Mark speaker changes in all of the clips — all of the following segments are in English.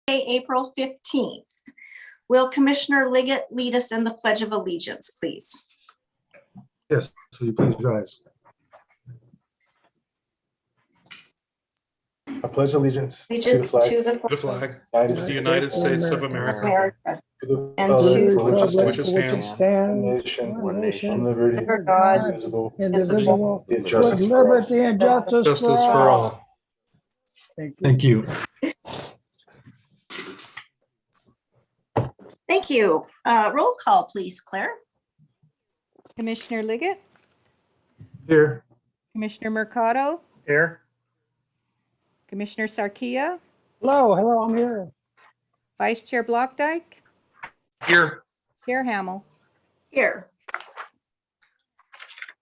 Speaker 1: April 15th. Will Commissioner Liggett lead us in the Pledge of Allegiance, please?
Speaker 2: Yes, so you please rise. I pledge allegiance
Speaker 1: Allegiance to the
Speaker 3: flag
Speaker 2: flag
Speaker 3: of the United States of America,
Speaker 1: America
Speaker 2: to
Speaker 1: and
Speaker 2: the
Speaker 1: to
Speaker 2: republic for
Speaker 3: which it stands,
Speaker 2: one nation, liberty,
Speaker 1: under God,
Speaker 2: indivisible,
Speaker 4: indivisible,
Speaker 2: and
Speaker 4: with
Speaker 2: justice for all.
Speaker 4: liberty and justice
Speaker 3: justice
Speaker 4: for
Speaker 3: for
Speaker 4: all.
Speaker 3: all.
Speaker 4: Thank you.
Speaker 1: Thank you. Roll call, please, Claire.
Speaker 5: Commissioner Liggett,
Speaker 2: Here.
Speaker 5: Commissioner Mercado,
Speaker 2: Here.
Speaker 5: Commissioner Sarkia,
Speaker 4: Hello, I'm here.
Speaker 5: Vice Chair Blockdyke,
Speaker 3: Here,
Speaker 5: Chair Hamel.
Speaker 1: Here.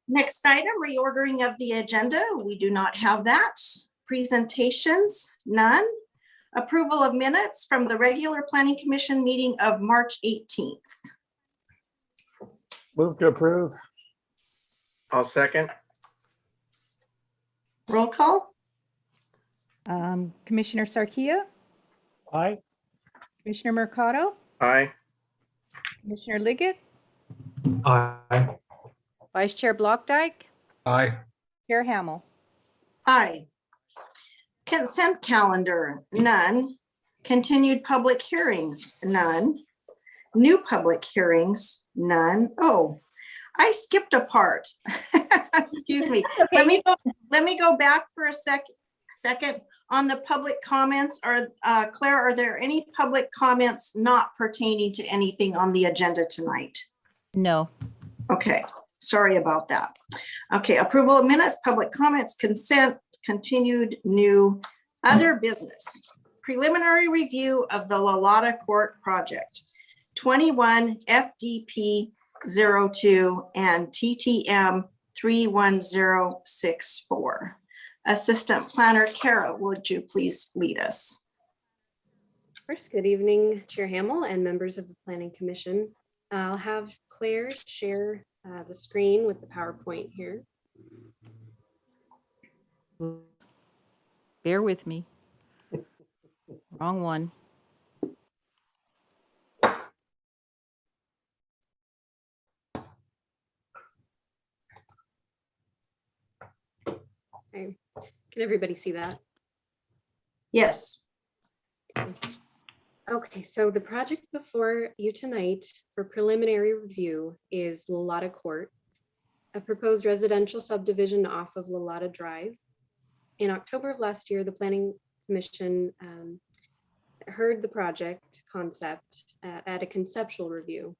Speaker 1: Next item, reordering of the agenda. We do not have that. Presentations, none. Approval of minutes from the regular Planning Commission meeting of March 18th.
Speaker 4: Move to approve.
Speaker 6: I'll second.
Speaker 1: Roll call.
Speaker 5: Commissioner Sarkia,
Speaker 4: Aye.
Speaker 5: Commissioner Mercado,
Speaker 6: Aye.
Speaker 5: Commissioner Liggett,
Speaker 2: Aye.
Speaker 5: Vice Chair Blockdyke,
Speaker 3: aye.
Speaker 5: Chair Hamel.
Speaker 1: Aye. Consent calendar, none. Continued public hearings, none. New public hearings, none. Oh, I skipped a part. Excuse me. Let me go back for a second on the public comments. Claire, are there any public comments not pertaining to anything on the agenda tonight?
Speaker 5: No.
Speaker 1: Okay, sorry about that. Okay, approval of minutes, public comments, consent, continued, new, other business. Preliminary review of the Lalata Court project, 21 FDP 02 and TTM 31064. Assistant Planner Kara, would you please lead us?
Speaker 7: Of course. Good evening, Chair Hamel and members of the Planning Commission. I'll have Claire share the screen with the PowerPoint here.
Speaker 5: Bear with me. Wrong one.
Speaker 7: Okay. Can everybody see that?
Speaker 1: Yes.
Speaker 7: Okay, so the project before you tonight for preliminary review is Lalata Court, a proposed residential subdivision off of Lalata Drive. In October of last year, the Planning Commission heard the project concept at a conceptual review.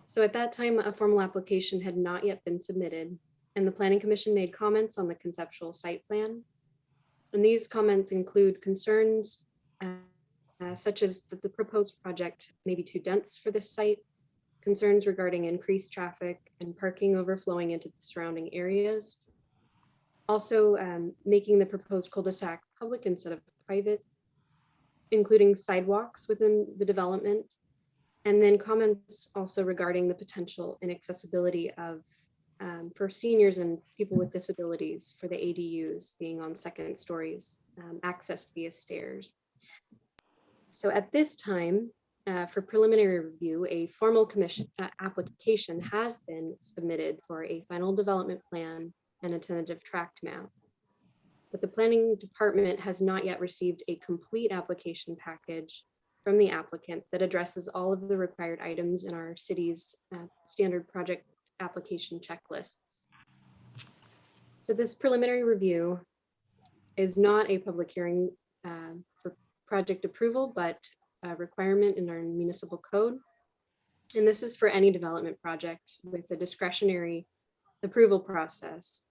Speaker 7: So at that time, a formal application had not yet been submitted, and the Planning Commission made comments on the conceptual site plan. And these comments include concerns such as that the proposed project may be too dense for this site, concerns regarding increased traffic and parking overflowing into the surrounding areas. Also, making the proposed cul-de-sac public instead of private, including sidewalks within the development, and then comments also regarding the potential inaccessibility of for seniors and people with disabilities for the ADUs being on second stories, accessed via stairs. So at this time, for preliminary review, a formal commission application has been submitted for a final development plan and a tentative tract map. But the planning department has not yet received a complete application package from the applicant that addresses all of the required items in our city's standard project application checklists. So this preliminary review is not a public hearing for project approval, but a requirement in our municipal code. And this is for any development project with a discretionary approval process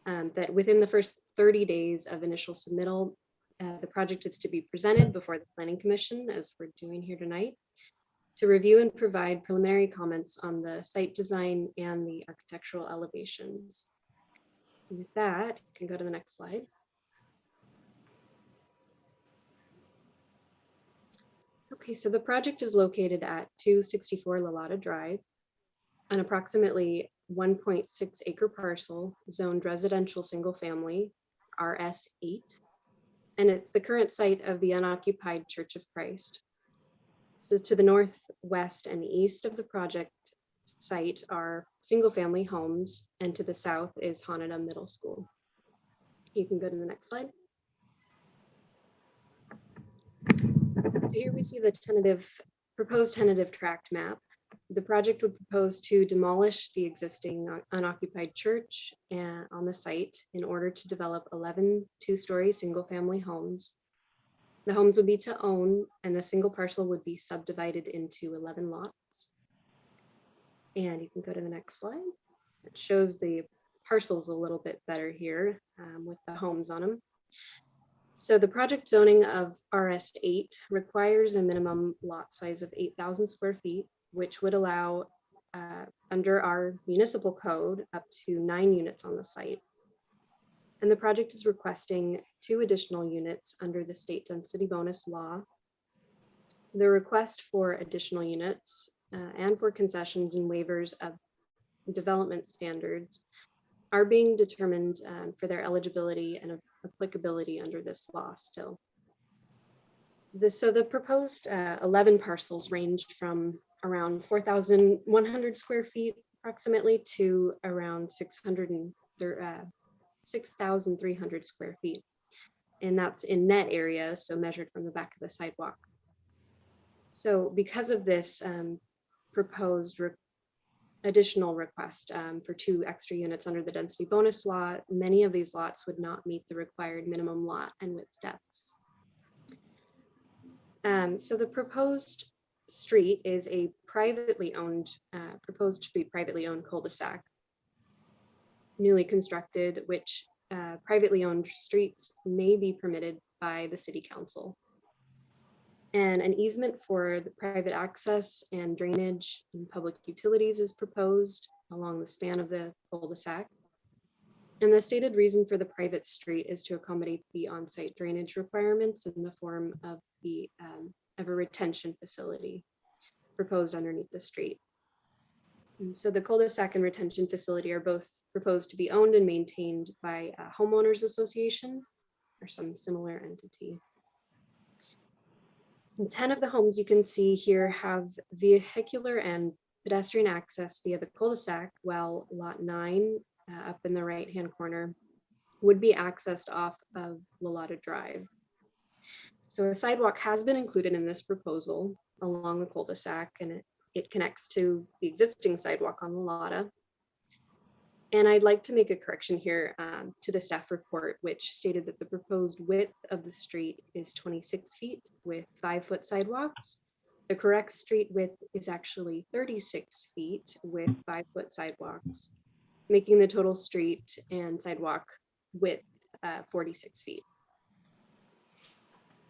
Speaker 7: that within the first 30 days of initial submittal, the project is to be presented before the Planning Commission, as we're doing here tonight, to review and provide preliminary comments on the site design and the architectural elevations. And with that, you can go to the next slide. Okay, so the project is located at 264 Lalata Drive, an approximately 1.6 acre parcel zoned residential single family, RS8. and it's the current site of the unoccupied Church of Christ. So to the northwest and east of the project site are single-family homes, and to the south is Hanada Middle School. You can go to the next slide. Here we see the proposed tentative tract map. The project would propose to demolish the existing unoccupied church on the site in order to develop 11 two-story single-family homes. The homes would be to own, and the single parcel would be subdivided into 11 lots. And you can go to the next slide. It shows the parcels a little bit better here with the homes on them. So the project zoning of RS8 requires a minimum lot size of 8,000 square feet, which would allow under our municipal code up to 9 units on the site. And the project is requesting 2 additional units under the state density bonus law. The request for additional units and for concessions and waivers of development standards are being determined for their eligibility and applicability under this law still. So the proposed 11 parcels ranged from around 4,100 square feet approximately to around 6,300 square feet. And that's in net area, so measured from the back of the sidewalk. So because of this proposed additional request for 2 extra units under the density bonus law, many of these lots would not meet the required minimum lot and width depths. So the proposed street is a privately owned, proposed to be privately owned cul-de-sac, newly constructed, which privately owned streets may be permitted by the city council. And an easement for the private access and drainage and public utilities is proposed along the span of the cul-de-sac. And the stated reason for the private street is to accommodate the on-site drainage requirements in the form of a retention facility proposed underneath the street. And so the cul-de-sac and retention facility are both proposed to be owned and maintained by a homeowners association or some similar entity. And 10 of the homes you can see here have vehicular and pedestrian access via the cul-de-sac, while lot 9 up in the right-hand corner would be accessed off of Lalata Drive. So a sidewalk has been included in this proposal along the cul-de-sac, and it connects to the existing sidewalk on Lalata. And I'd like to make a correction here to the staff report, which stated that the proposed width of the street is 26 feet with 5-foot sidewalks. The correct street width is actually 36 feet with 5-foot sidewalks, making the total street and sidewalk width 46 feet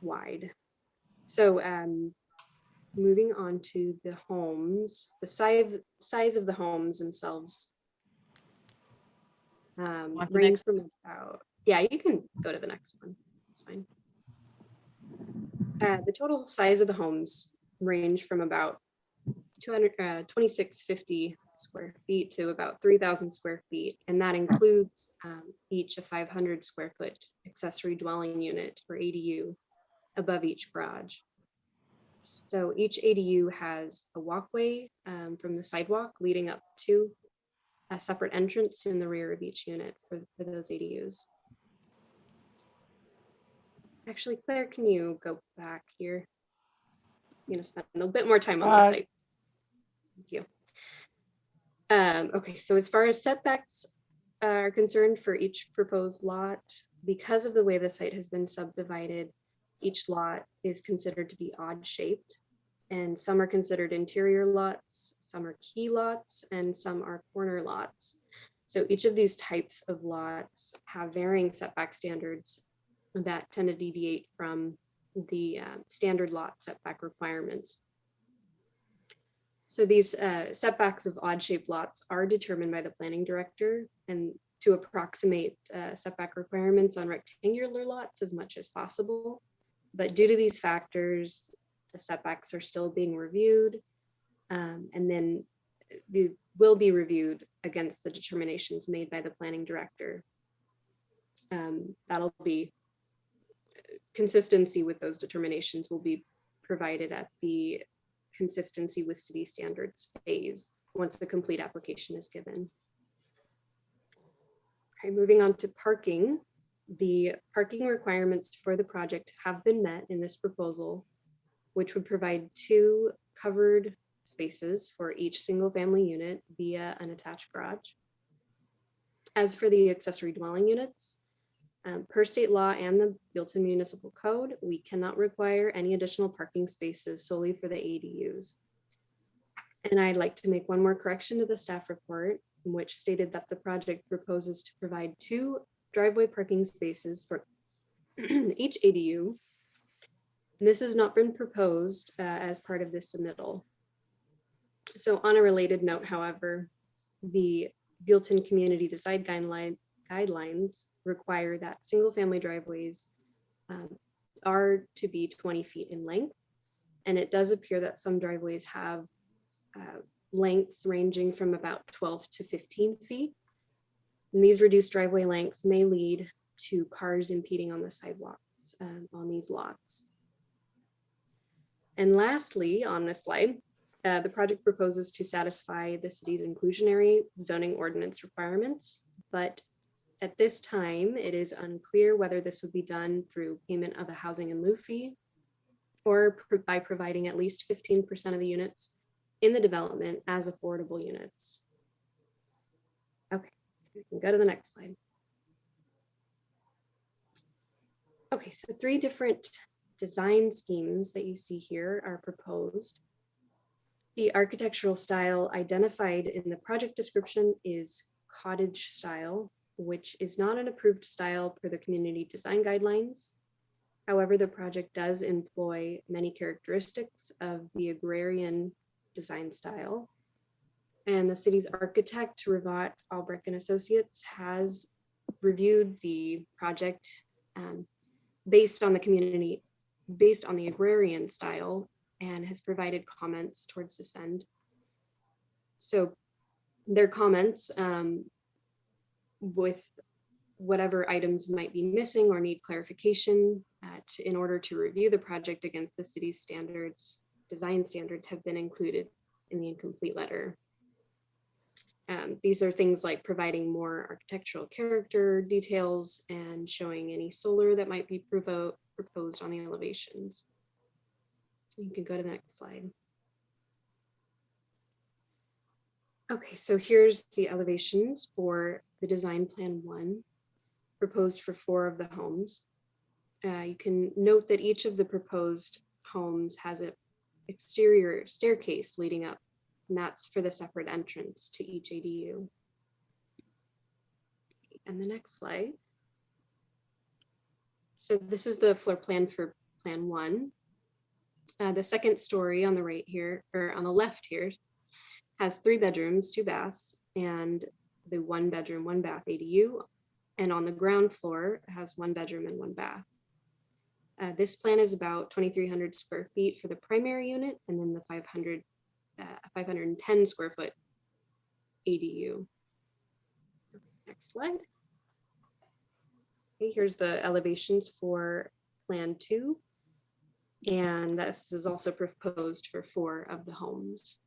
Speaker 7: wide. So moving on to the homes, the size of the homes themselves range from about, yeah, you can go to the next one, it's fine. The total size of the homes range from about 2,650 square feet to about 3,000 square feet, and that includes each a 500 square foot accessory dwelling unit or ADU above each garage. So each ADU has a walkway from the sidewalk leading up to a separate entrance in the rear of each unit for those ADUs. Actually, Claire, can you go back here? I'm gonna spend a bit more time on the site. Thank you. Okay, so as far as setbacks are concerned for each proposed lot, because of the way the site has been subdivided, each lot is considered to be odd shaped, and some are considered interior lots, some are key lots, and some are corner lots. So each of these types of lots have varying setback standards that tend to deviate from the standard lot setback requirements. So these setbacks of odd shaped lots are determined by the planning director and to approximate setback requirements on rectangular lots as much as possible. But due to these factors, the setbacks are still being reviewed, and then they will be reviewed against the determinations made by the planning director. That'll be consistency with those determinations will be provided at the consistency with city standards phase once the complete application is given. Okay, moving on to parking. The parking requirements for the project have been met in this proposal, which would provide 2 covered spaces for each single family unit via an attached garage. As for the accessory dwelling units, per state law and the Buellton Municipal Code, we cannot require any additional parking spaces solely for the ADUs. And I'd like to make one more correction to the staff report, which stated that the project proposes to provide 2 driveway parking spaces for each ADU. And this has not been proposed as part of this submittal. So on a related note, however, the Buellton Community Design guidelines require that single family driveways are to be 20 feet in length. And it does appear that some driveways have lengths ranging from about 12 to 15 feet. And these reduced driveway lengths may lead to cars impeding on the sidewalks on these lots. And lastly, on this slide, the project proposes to satisfy the city's inclusionary zoning ordinance requirements, but at this time, it is unclear whether this would be done through payment of a housing in lieu fee or by providing at least 15% of the units in the development as affordable units. Okay, we can go to the next slide. Okay, so 3 different design schemes that you see here are proposed. The architectural style identified in the project description is cottage style, which is not an approved style per the community design guidelines. However, the project does employ many characteristics of the agrarian design style. And the city's architect, Rivat Albrecht and Associates, has reviewed the project based on the agrarian style and has provided comments towards this end. So their comments with whatever items might be missing or need clarification in order to review the project against the city's standards, design standards have been included in the incomplete letter. These are things like providing more architectural character details and showing any solar that might be proposed on the elevations. You can go to the next slide. Okay, so here's the elevations for the design plan 1, proposed for 4 of the homes. You can note that each of the proposed homes has an exterior staircase leading up, and that's for the separate entrance to each ADU. And the next slide. So this is the floor plan for plan 1. The second story on the right here, or on the left here, has 3 bedrooms, 2 baths, and the 1 bedroom, 1 bath ADU. And on the ground floor, it has 1 bedroom and 1 bath. This plan is about 2,300 square feet for the primary unit, and then the 510 square foot ADU. Next slide. Okay, here's the elevations for plan 2. And this is also proposed for 4 of the homes.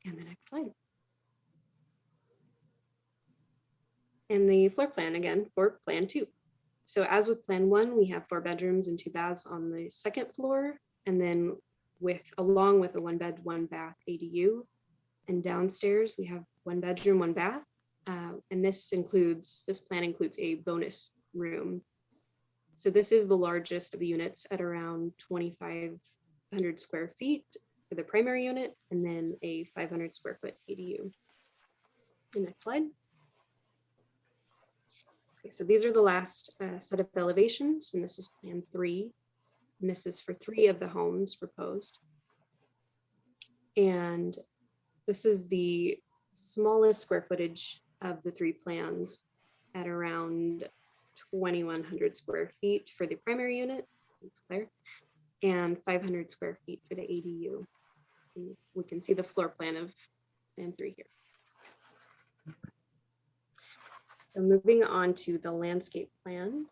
Speaker 7: And the next slide. And the floor plan again for plan 2. So as with plan 1, we have 4 bedrooms and 2 baths on the second floor, and then along with a 1 bed, 1 bath ADU. And downstairs we have 1 bedroom, 1 bath. And this plan includes a bonus room. So this is the largest of the units at around 2,500 square feet for the primary unit, and then a 500 square foot ADU. The next slide. Okay, so these are the last set of elevations, and this is plan 3. And this is for 3 of the homes proposed. And this is the smallest square footage of the 3 plans at around 2,100 square feet for the primary unit, and 500 square feet for the ADU. And we can see the floor plan of plan 3 here. So moving on to the landscape plan.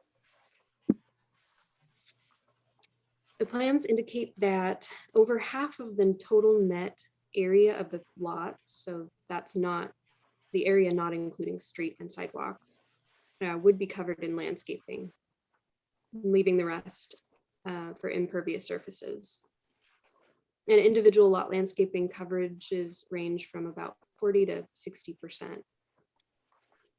Speaker 7: The plans indicate that over half of the total net area of the lots, so that's not the area not including street and sidewalks, would be covered in landscaping, leaving the rest for impervious surfaces. And individual lot landscaping coverages range from about 40 to 60%.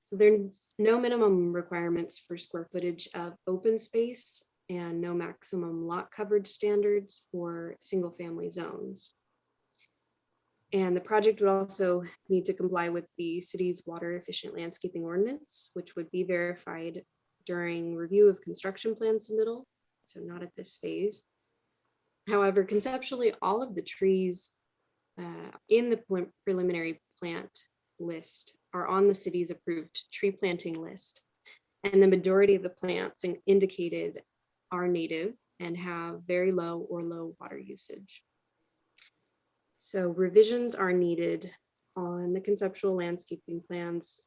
Speaker 7: So there's no minimum requirements for square footage of open space and no maximum lot coverage standards for single family zones. And the project would also need to comply with the city's water efficient landscaping ordinance, which would be verified during review of construction plan submittal, so not at this phase. However, conceptually, all of the trees in the preliminary plant list are on the city's approved tree planting list. And the majority of the plants indicated are native and have very low or low water usage. So revisions are needed on the conceptual landscaping plans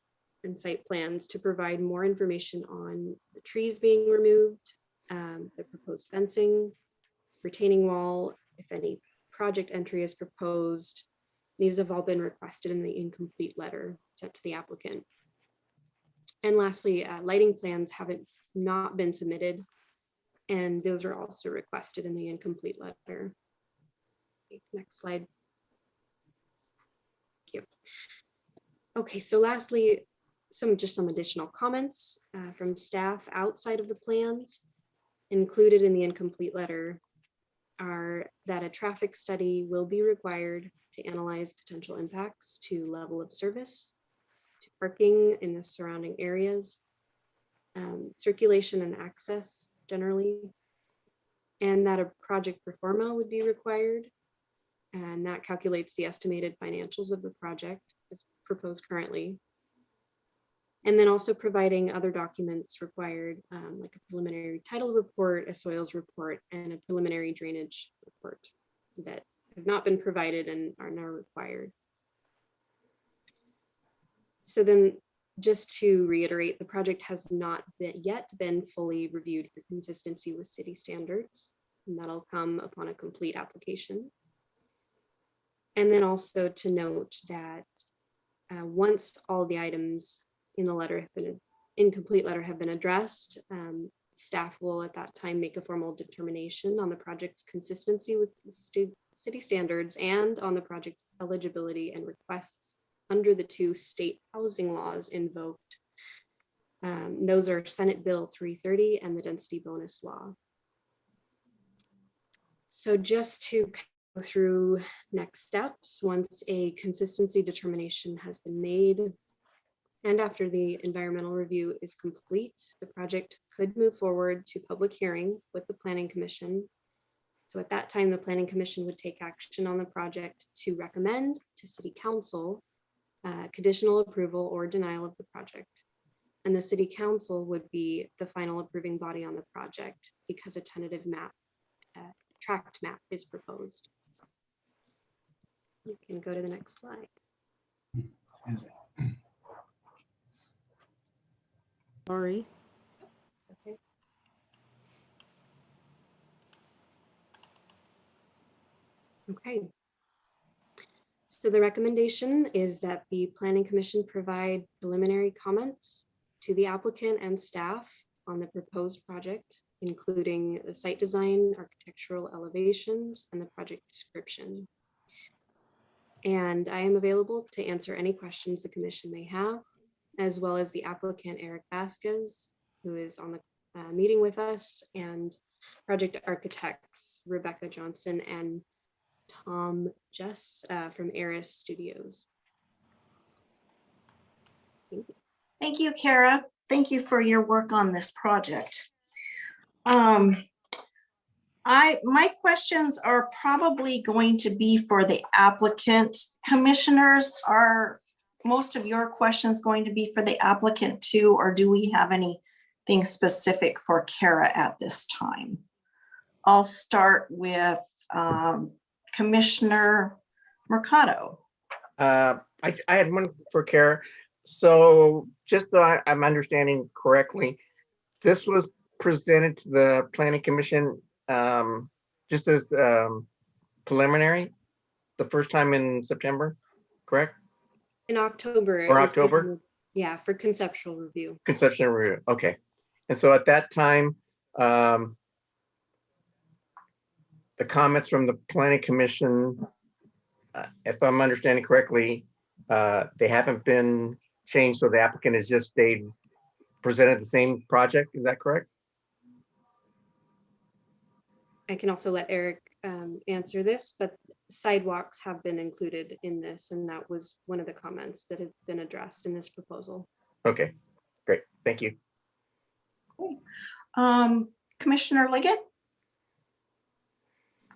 Speaker 7: and site plans to provide more information on the trees being removed, the proposed fencing, retaining wall, if any project entry is proposed. These have all been requested in the incomplete letter sent to the applicant. And lastly, lighting plans haven't not been submitted, and those are also requested in the incomplete letter. Okay, next slide. Thank you. Okay, so lastly, just some additional comments from staff outside of the plans. Included in the incomplete letter are that a traffic study will be required to analyze potential impacts to level of service, to parking in the surrounding areas, circulation and access generally, and that a project pro forma would be required, and that calculates the estimated financials of the project as proposed currently. And then also providing other documents required, like a preliminary title report, a soils report, and a preliminary drainage report that have not been provided and are now required. So then, just to reiterate, the project has not yet been fully reviewed for consistency with city standards, and that'll come upon a complete application. And then also to note that once all the items in the letter have been incomplete letter have been addressed, staff will at that time make a formal determination on the project's consistency with city standards and on the project's eligibility and requests under the two state housing laws invoked. Those are Senate Bill 330 and the density bonus law. So just to go through next steps, once a consistency determination has been made, and after the environmental review is complete, the project could move forward to public hearing with the Planning Commission. So at that time, the Planning Commission would take action on the project to recommend to City Council conditional approval or denial of the project. And the City Council would be the final approving body on the project because a tentative map, tract map is proposed. You can go to the next slide.
Speaker 5: Sorry.
Speaker 7: Okay. Okay. So the recommendation is that the Planning Commission provide preliminary comments to the applicant and staff on the proposed project, including the site design, architectural elevations, and the project description. And I am available to answer any questions the commission may have, as well as the applicant Eric Vasquez, who is on the meeting with us, and project architects Rebecca Johnson and Tom Jess from Eris Studios. Thank you.
Speaker 1: Thank you, Kara. Thank you for your work on this project. My questions are probably going to be for the applicant. Commissioners, are most of your questions going to be for the applicant too, or do we have anything specific for Kara at this time? I'll start with Commissioner Mercado.
Speaker 6: I had one for Kara. So just so I'm understanding correctly, this was presented to the Planning Commission just as preliminary, the first time in September, correct?
Speaker 7: In October. it
Speaker 6: Or
Speaker 7: was
Speaker 6: October?
Speaker 7: presented- Yeah, for conceptual review.
Speaker 6: Conception review, okay. And so at that time, the comments from the planning commission, if I'm understanding correctly, they haven't been changed, so the applicant has just stayed, presented the same project, is that correct?
Speaker 7: I can also let Eric answer this, but sidewalks have been included in this, and that was one of the comments that had been addressed in this proposal.
Speaker 6: Okay, great, thank you.
Speaker 1: Commissioner Liggett?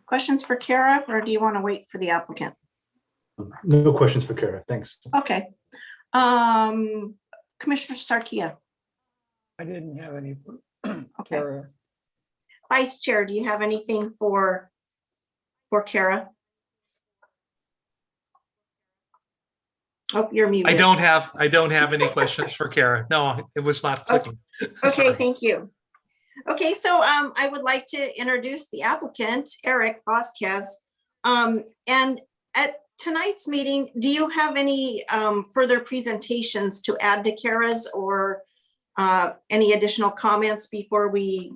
Speaker 1: Questions for Kara, or do you want to wait for the applicant?
Speaker 2: No questions for Kara. Thanks.
Speaker 1: Okay. Commissioner Sarkia,
Speaker 4: I didn't have any.
Speaker 1: okay.
Speaker 4: Kara.
Speaker 1: Vice Chair, do you have anything for Kara? Oh, you're muted.
Speaker 3: I don't have any questions for Kara. No, it was not clicking.
Speaker 1: Okay,
Speaker 3: Sorry.
Speaker 1: thank you. Okay, so I would like to introduce the applicant, Eric Vasquez. And at tonight's meeting, do you have any further presentations to add to Kara's, or any additional comments before we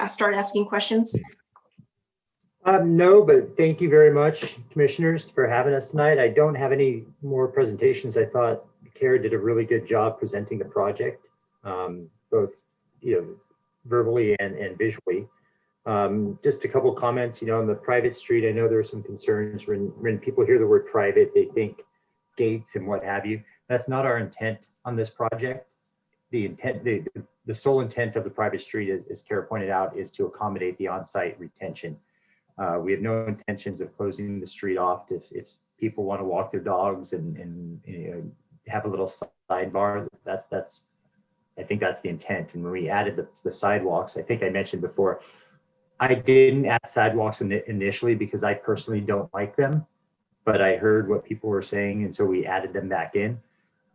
Speaker 1: start asking questions?
Speaker 8: No, but thank you very much, commissioners, for having us tonight. I don't have any more presentations. I thought Kara did a really good job presenting the project, both verbally and visually. Just a couple comments, on the private street. I know there are some concerns when people hear the word private, they think gates and what have you. That's not our intent on this project. The sole intent of the private street, as Kara pointed out, is to accommodate the on-site retention. We have no intentions of closing the street off if people want to walk their dogs and have a little sidebar. I think that's the intent. And when we added the sidewalks, I think I mentioned before, I didn't add sidewalks initially because I personally don't like them, but I heard what people were saying, and so we added them back in.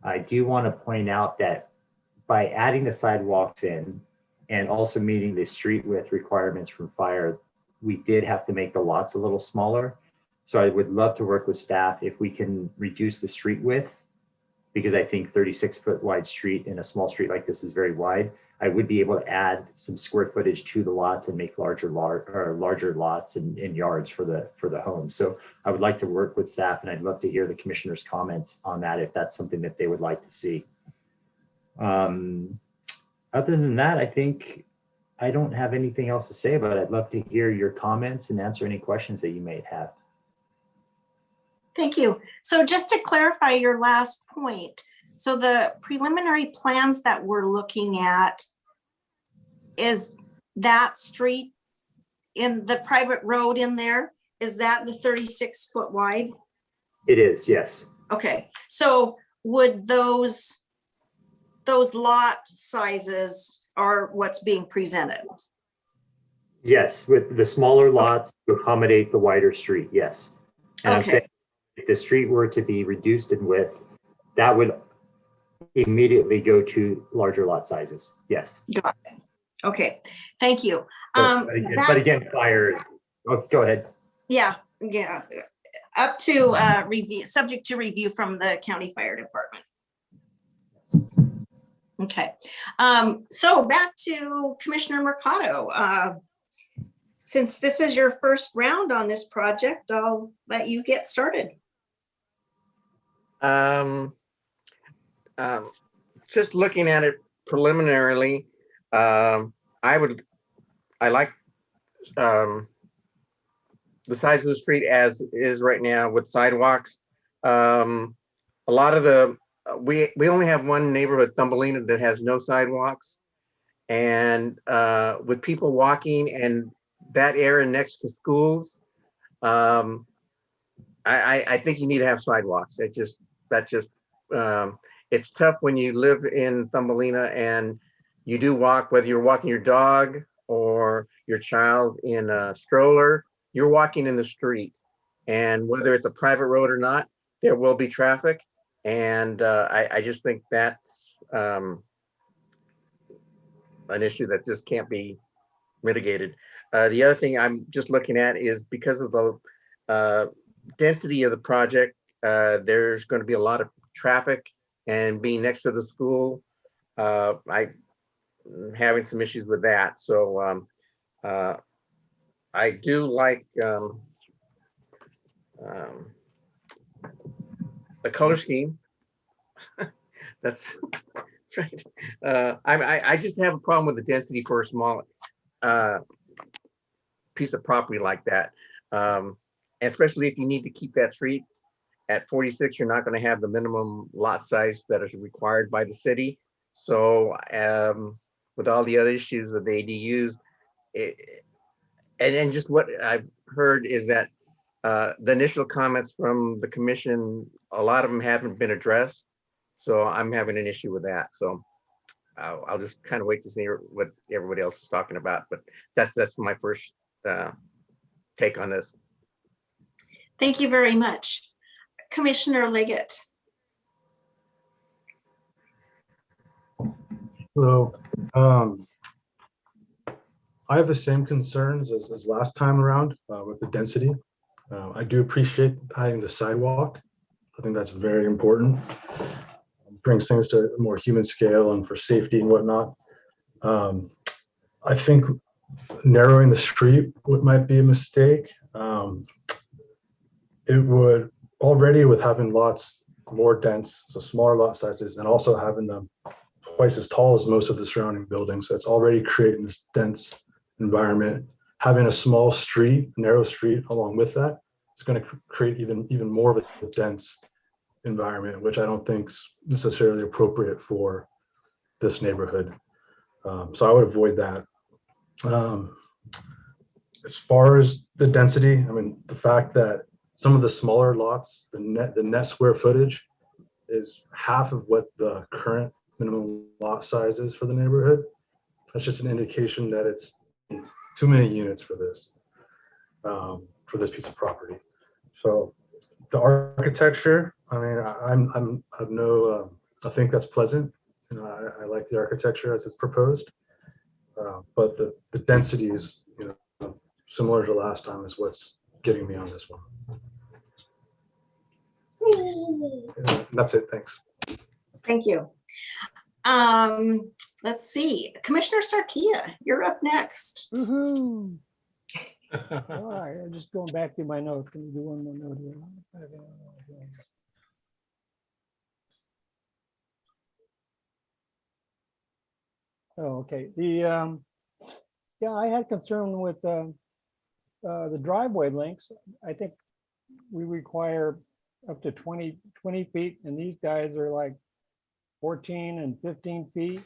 Speaker 8: I do want to point out that by adding the sidewalks in and also meeting the street width requirements from fire, we did have to make the lots a little smaller. So I would love to work with staff if we can reduce the street width, because I think 36-foot wide street in a small street like this is very wide. I would be able to add some square footage to the lots and make larger lots and yards for the homes. So I would like to work with staff, and I'd love to hear the commissioners' comments on that if that's something that they would like to see. Other than that, I think I don't have anything else to say, but I'd love to hear your comments and answer any questions that you may have.
Speaker 1: Thank you. So just to clarify your last point, so the preliminary plans that we're looking at, is that street in the private road in there, is that the 36-foot wide?
Speaker 8: It is, yes.
Speaker 1: Okay, so would those lot sizes are what's being presented?
Speaker 8: Yes, with the smaller lots to accommodate the wider street, yes. And I'm
Speaker 1: Okay.
Speaker 8: saying if the street were to be reduced in width, that would immediately go to larger lot sizes, yes.
Speaker 1: Got it. Okay, thank you.
Speaker 8: But again, fire, oh, go ahead.
Speaker 1: Yeah, up to review, subject to review from the county fire department. Okay, so back to Commissioner Mercado. Since this is your first round on this project, I'll let you get started.
Speaker 6: Just looking at it preliminarily, I like the size of the street as is right now with sidewalks. A lot of we only have one neighborhood, Thumbelina, that has no sidewalks. And with people walking and that area next to schools, I think you need to have sidewalks. It's tough when you live in Thumbelina and you do walk, whether you're walking your dog or your child in a stroller, you're walking in the street. And whether it's a private road or not, there will be traffic. And I just think that's an issue that just can't be mitigated. The other thing I'm just looking at is because of the density of the project, there's going to be a lot of traffic, and being next to the school, I'm having some issues with that. So I do like the color scheme. That's right. I just have a problem with the density for a small piece of property like that. Especially if you need to keep that street at 46, you're not going to have the minimum lot size that is required by the city. So with all the other issues with ADUs, and just what I've heard is that the initial comments from the commission, a lot of them haven't been addressed. So I'm having an issue with that. So I'll just kind of wait to see what everybody else is talking about. But that's my first take on this.
Speaker 1: Thank you very much. Commissioner Liggett.
Speaker 2: So I have the same concerns as last time around with the density. I do appreciate adding the sidewalk. I think that's very important. Brings things to a more human scale and for safety and whatnot. I think narrowing the street might be a mistake. It would already, with having lots more dense, so smaller lot sizes, and also having them twice as tall as most of the surrounding buildings. So it's already creating this dense environment. Having a small street, narrow street along with that, it's going to create even more of a dense environment, which I don't think is necessarily appropriate for this neighborhood. So I would avoid that. As far as the density, I mean, the fact that some of the smaller lots, the net square footage is half of what the current minimum lot size is for the neighborhood. That's just an indication that it's too many units for this piece of property. So the architecture, I mean, I think that's pleasant. You know, I like the architecture as it's proposed, but the density is, you know, similar to last time is what's getting me on this one. And that's it. Thanks.
Speaker 1: Thank you. Let's see. Commissioner Sarkia, you're up next.
Speaker 4: Woohoo. All right, I'm just going back to my notes. Can you do one more note here? Oh, okay. Yeah, I had concern with the driveway lengths. I think we require up to 20 feet, and these guys are like 14 and 15 feet.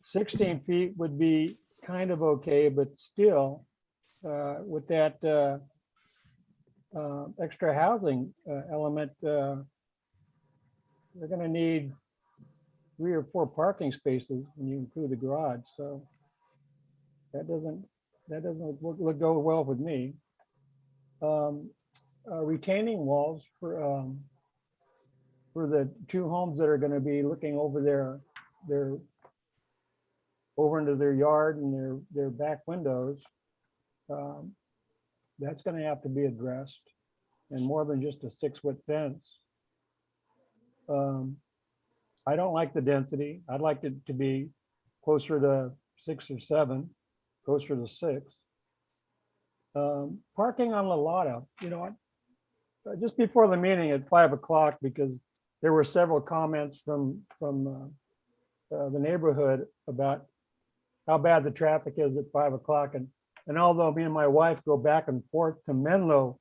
Speaker 4: 16 feet would be kind of okay, but still, with that extra housing element, they're going to need 3 or 4 parking spaces when you include the garage. So that doesn't go well with me. Retaining walls for the 2 homes that are going to be looking over over into their yard and their back windows. That's going to have to be addressed, and more than just a 6-foot fence. I don't like the density. I'd like it to be closer to 6 or 7, closer to 6. Parking on La Lotta, you know, just before the meeting at 5 o'clock, because there were several comments from the neighborhood about how bad the traffic is at 5 o'clock. And although me and my wife go back and forth to Menlo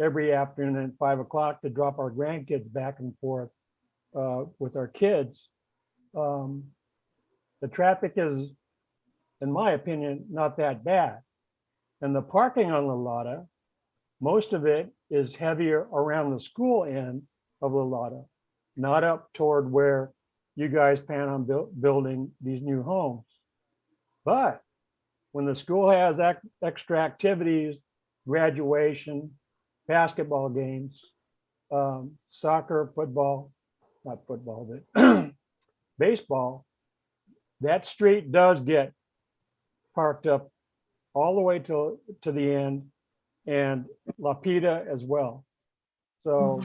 Speaker 4: every afternoon at 5 o'clock to drop our grandkids back and forth with our kids, the traffic is, in my opinion, not that bad. And the parking on La Lotta, most of it is heavier around the school end of La Lotta, not up toward where you guys plan on building these new homes. But when the school has extra activities, graduation, basketball games, soccer, football, not football, but baseball, that street does get parked up all the way to the end, and Lapita as well. So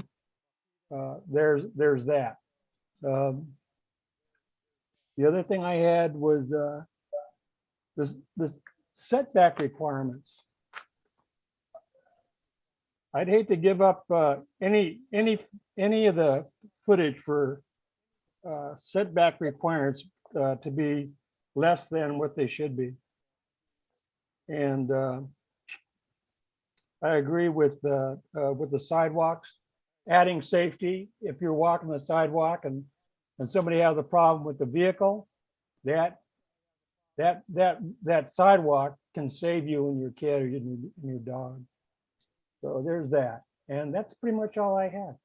Speaker 4: there's that. The other thing I had was the setback requirements. I'd hate to give up any of the footage for setback requirements to be less than what they should be. And I agree with the sidewalks, adding safety. If you're walking the sidewalk and somebody has a problem with the vehicle, that sidewalk can save you and your kid and your dog. So there's that. And that's pretty much all I had.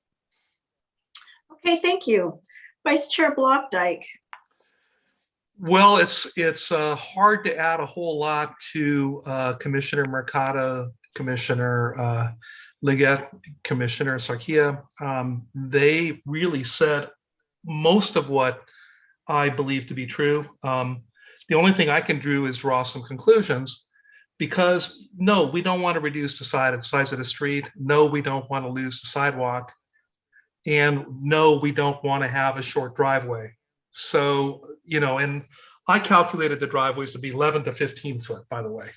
Speaker 1: Okay, thank you. Vice Chair Blockdyke.
Speaker 3: Well, it's hard to add a whole lot to Commissioner Mercado, Commissioner Liggett, Commissioner Sarkia. They really said most of what I believe to be true. The only thing I can do is draw some conclusions, because no, we don't want to reduce the size of the street. No, we don't want to lose the sidewalk. And no, we don't want to have a short driveway. So, and I calculated the driveways to be 11 to 15 foot, by the way.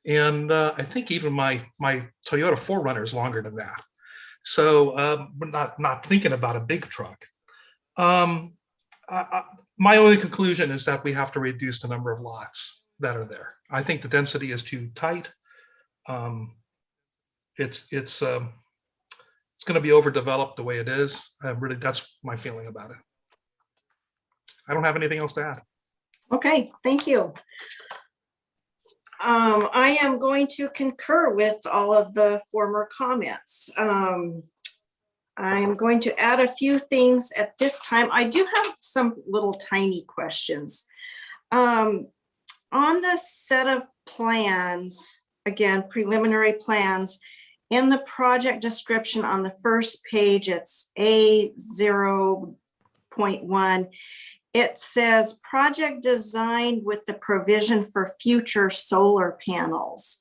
Speaker 3: And I think even my Toyota 4Runner is longer than that. So we're not thinking about a big truck. My only conclusion is that we have to reduce the number of lots that are there. I think the density is too tight. It's going to be overdeveloped the way it is. Really, that's my feeling about it. I don't have anything else to add.
Speaker 1: Okay, thank you. I am going to concur with all of the former comments. I'm going to add a few things at this time. I do have some little tiny questions. On the set of plans, again, preliminary plans, in the project description on the first page, it's A0.1. It says project designed with the provision for future solar panels.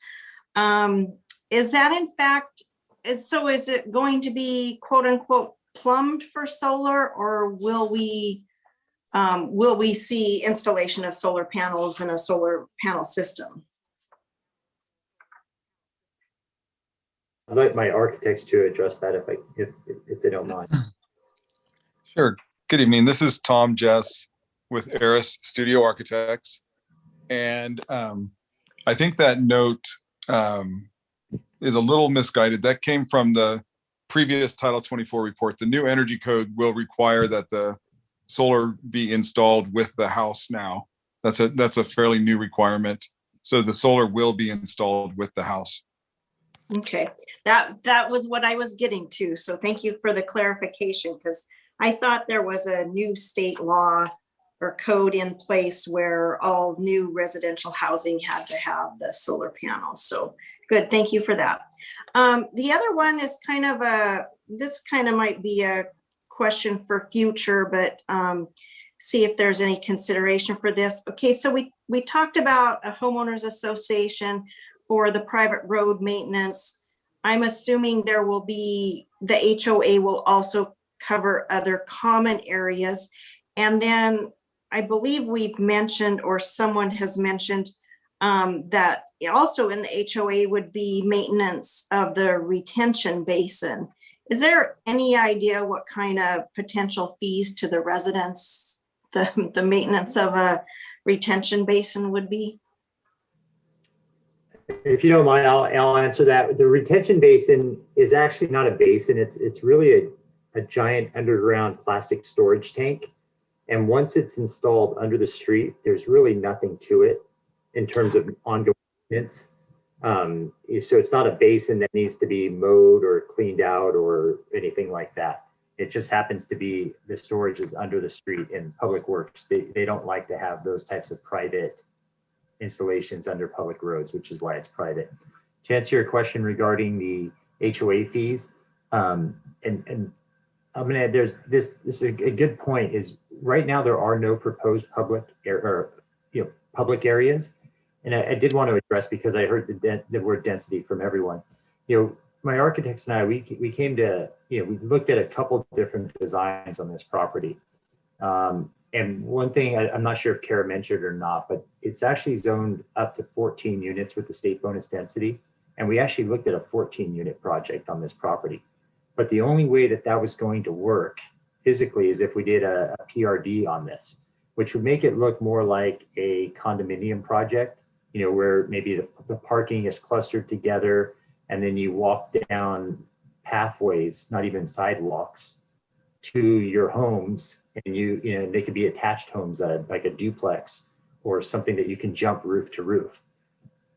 Speaker 1: Is that in fact, is it going to be quote unquote plumbed for solar, or will we see installation of solar panels in a solar panel system?
Speaker 8: I'd like my architects to address that if they don't mind.
Speaker 9: Sure. Good evening. This is Tom Jess with Eris Studio Architects. And I think that note is a little misguided. That came from the previous Title 24 report. The new energy code will require that the solar be installed with the house now. That's a fairly new requirement. So the solar will be installed with the house.
Speaker 1: Okay, that was what I was getting to. So thank you for the clarification, because I thought there was a new state law or code in place where all new residential housing had to have the solar panels. So good, thank you for that. The other one is this kind of might be a question for future, but see if there's any consideration for this. Okay, so we talked about a homeowners association for the private road maintenance. I'm assuming there will be, the HOA will also cover other common areas. And then I believe we've mentioned, or someone has mentioned, that also in the HOA would be maintenance of the retention basin. Is there any idea what kind of potential fees to the residents the maintenance of a retention basin would be?
Speaker 8: If you don't mind, I'll answer that. The retention basin is actually not a basin. It's really a giant underground plastic storage tank. And once it's installed under the street, there's really nothing to it in terms of ongoing maintenance. So it's not a basin that needs to be mowed or cleaned out or anything like that. It just happens to be the storage is under the street, and Public Works, they don't like to have those types of private installations under public roads, which is why it's private. To answer your question regarding the HOA fees, and I'm gonna, this is a good point, is right now there are no proposed public areas. And I did want to address, because I heard the word density from everyone. My architects and I, we came to, we looked at a couple different designs on this property. And one thing, I'm not sure if Kara mentioned or not, but it's actually zoned up to 14 units with the state bonus density. And we actually looked at a 14-unit project on this property. But the only way that was going to work physically is if we did a PRD on this, which would make it look more like a condominium project, where maybe the parking is clustered together, and then you walk down pathways, not even sidewalks, to your homes, and they could be attached homes, like a duplex or something that you can jump roof to roof.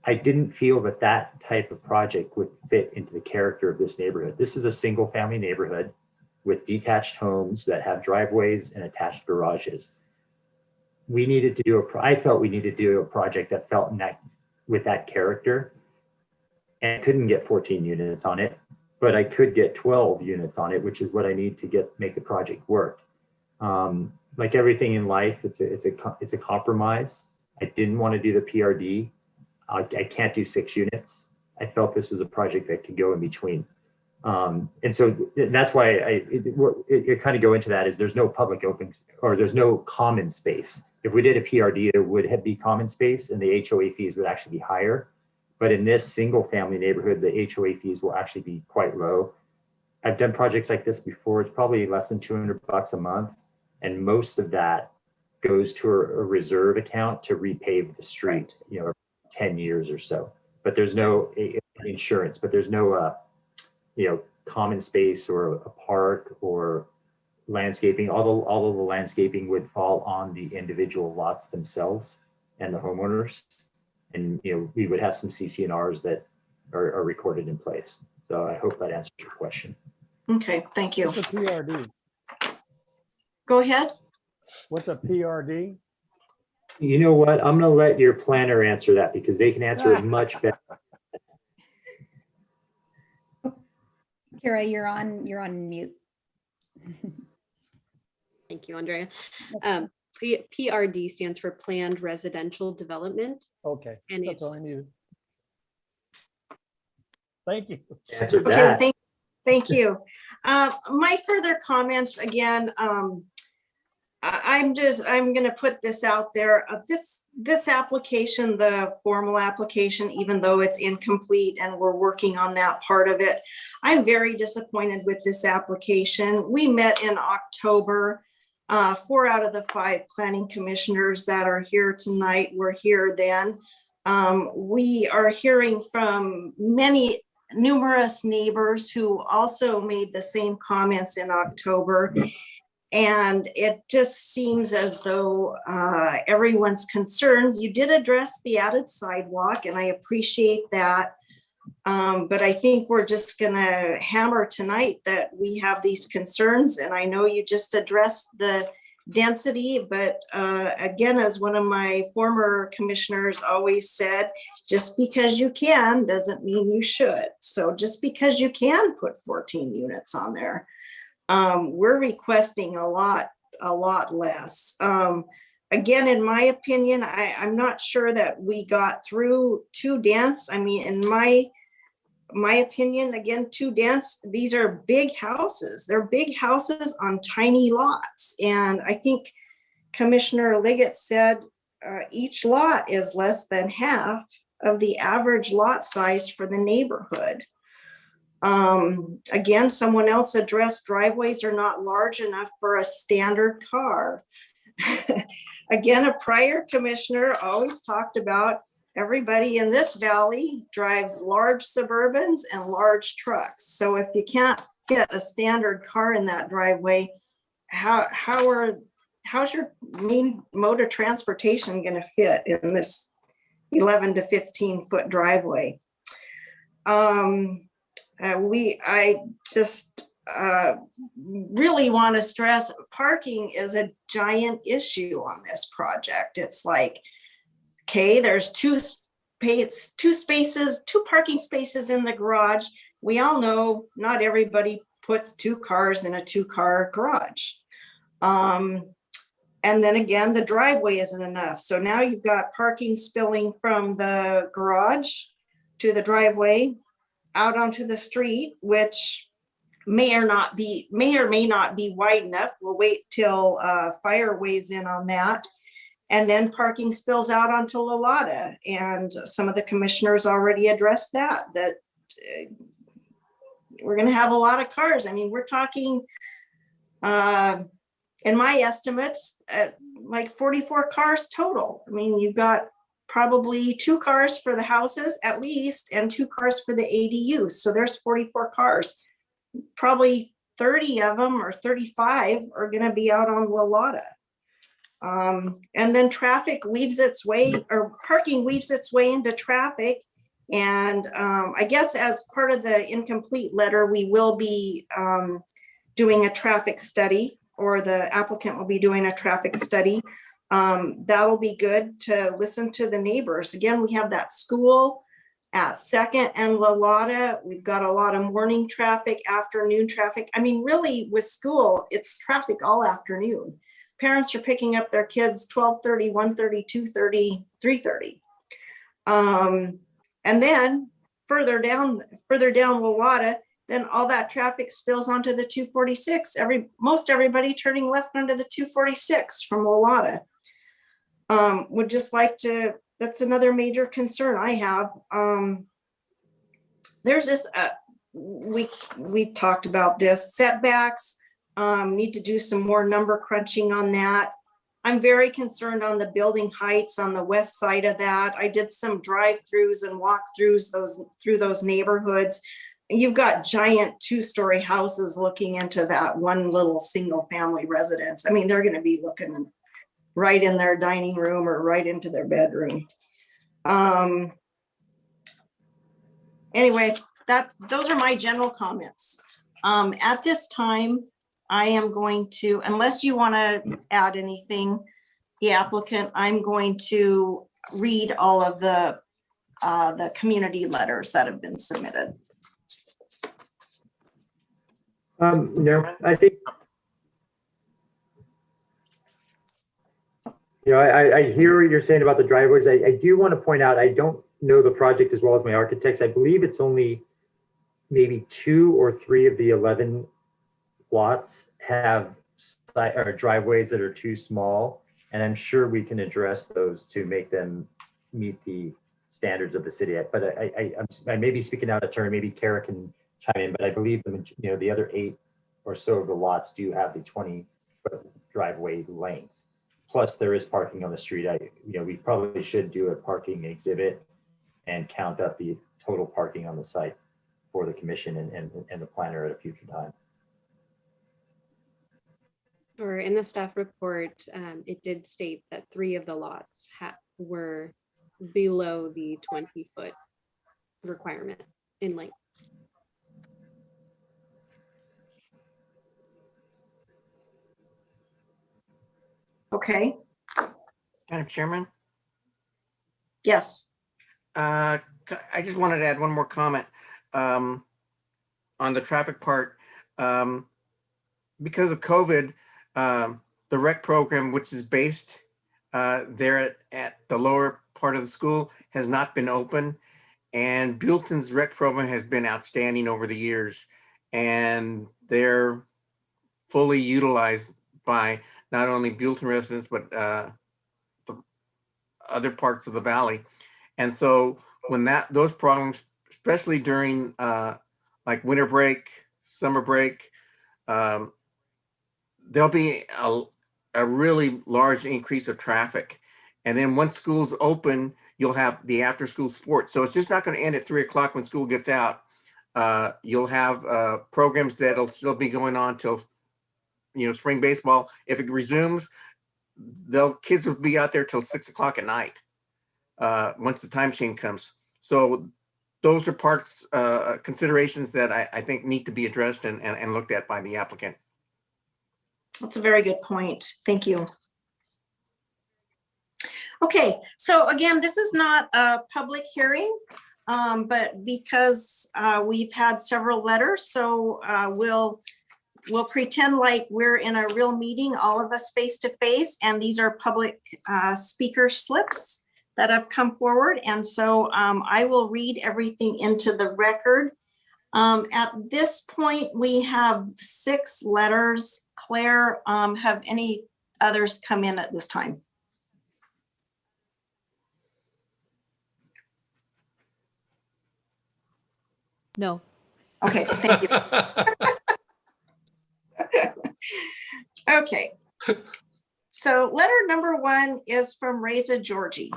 Speaker 8: I didn't feel that type of project would fit into the character of this neighborhood. This is a single family neighborhood with detached homes that have driveways and attached garages. I felt we needed to do a project that felt with that character, and I couldn't get 14 units on it, but I could get 12 units on it, which is what I need to make the project work. Like everything in life, it's a compromise. I didn't want to do the PRD. I can't do 6 units. I felt this was a project that could go in between. And so that's why it kind of go into that is there's no public open, or there's no common space. If we did a PRD, there would be common space, and the HOA fees would actually be higher. But in this single family neighborhood, the HOA fees will actually be quite low. I've done projects like this before. It's probably less than $200 a month. And most of that goes to a reserve account to repave the street, 10 years or so. But there's no insurance, but there's no, common space or a park or landscaping. All of the landscaping would fall on the individual lots themselves and the homeowners. And, we would have some CC&Rs that are recorded in place. So I hope that answers your question.
Speaker 1: Okay, thank you.
Speaker 4: What's a PRD?
Speaker 1: Go ahead.
Speaker 4: What's a PRD?
Speaker 8: You know what? I'm going to let your planner answer that, because they can answer it much better.
Speaker 10: Kara, you're on mute.
Speaker 7: Thank you, Andrea. PRD stands for Planned Residential Development.
Speaker 4: Okay,
Speaker 7: And
Speaker 4: that's all I
Speaker 7: it's
Speaker 4: needed. Thank you.
Speaker 8: Answered
Speaker 1: Okay,
Speaker 8: that.
Speaker 1: thank you. My further comments, again, I'm going to put this out there. This application, the formal application, even though it's incomplete and we're working on that part of it, I'm very disappointed with this application. We met in October. 4 out of the 5 planning commissioners that are here tonight were here then. We are hearing from numerous neighbors who also made the same comments in October. And it just seems as though everyone's concerns. You did address the added sidewalk, and I appreciate that. But I think we're just gonna hammer tonight that we have these concerns. And I know you just addressed the density, but again, as one of my former commissioners always said, just because you can doesn't mean you should. So just because you can put 14 units on there, we're requesting a lot less. Again, in my opinion, I'm not sure that we got through too dense. I mean, in my opinion, again, too dense. These are big houses. They're big houses on tiny lots. And I think Commissioner Liggett said each lot is less than half of the average lot size for the neighborhood. Again, someone else addressed driveways are not large enough for a standard car. Again, a prior commissioner always talked about everybody in this valley drives large Suburbans and large trucks. So if you can't fit a standard car in that driveway, how's your main mode of transportation going to fit in this 11 to 15 foot driveway? I just really want to stress parking is a giant issue on this project. It's like, okay, there's two parking spaces in the garage. We all know not everybody puts 2 cars in a 2-car garage. And then again, the driveway isn't enough. So now you've got parking spilling from the garage to the driveway out onto the street, which may or may not be wide enough. We'll wait till fire weighs in on that. And then parking spills out onto Lalata. And some of the commissioners already addressed that we're going to have a lot of cars. I mean, we're talking, in my estimates, like 44 cars total. I mean, you've got probably 2 cars for the houses at least, and 2 cars for the ADUs. So there's 44 cars. Probably 30 of them or 35 are going to be out on Lalata. And then traffic weaves its way, or parking weaves its way into traffic. And I guess as part of the incomplete letter, we will be doing a traffic study, or the applicant will be doing a traffic study. That'll be good to listen to the neighbors. Again, we have that school at 2nd and Lalata. We've got a lot of morning traffic, afternoon traffic. I mean, really with school, it's traffic all afternon. Parents are picking up their kids 12:30, 1:30, 2:30, 3:30. And then further down Lalata, then all that traffic spills onto the 246. Most everybody turning left onto the 246 from Lalata. Would just like to, that's another major concern I have. There's this, we talked about this, setbacks, need to do some more number crunching on that. I'm very concerned on the building heights on the west side of that. I did some drive-throughs and walk-throughs through those neighborhoods. You've got giant 2-story houses looking into that one little single family residence. I mean, they're going to be looking right in their dining room or right into their bedroom. Anyway, those are my general comments. At this time, I am going to, unless you want to add anything, the applicant, I'm going to read all of the community letters that have been submitted.
Speaker 8: No, I think, I hear what you're saying about the driveways. I do want to point out, I don't know the project as well as my architects. I believe it's only maybe 2 or 3 of the 11 lots have driveways that are too small, and I'm sure we can address those to make them meet the standards of the city. But I may be speaking out of turn. Maybe Kara can chime in, but I believe the other 8 or so of the lots do have the 20-foot driveway length. Plus, there is parking on the street. We probably should do a parking exhibit and count up the total parking on the site for the commission and the planner at a future time.
Speaker 7: Or in the staff report, it did state that 3 of the lots were below the 20-foot requirement in length.
Speaker 1: Okay.
Speaker 6: Madam Chairman,
Speaker 1: Yes.
Speaker 6: I just wanted to add one more comment on the traffic part. Because of COVID, the rec program, which is based there at the lower part of the school, has not been open. And Buellton's rec program has been outstanding over the years, and they're fully utilized by not only Buellton residents, but the other parts of the valley. And so when those programs, especially during like winter break, summer break, there'll be a really large increase of traffic. And then once school's open, you'll have the after school sports. So it's just not going to end at 3 o'clock when school gets out. You'll have programs that'll still be going on till, spring baseball. If it resumes, kids will be out there till 6 o'clock at night once the time change comes. So those are considerations that I think need to be addressed and looked at by the applicant.
Speaker 1: That's a very good point. Thank you. Okay, so again, this is not a public hearing, but because we've had several letters, so we'll we'll pretend like we're in a real meeting, all of us face to face, and these are public speaker slips that have come forward. And so I will read everything into the record. At this point, we have 6 letters. Claire, have any others come in at this time?
Speaker 5: No.
Speaker 1: Okay, thank you. Okay. So letter number 1 is from Reza Georgie.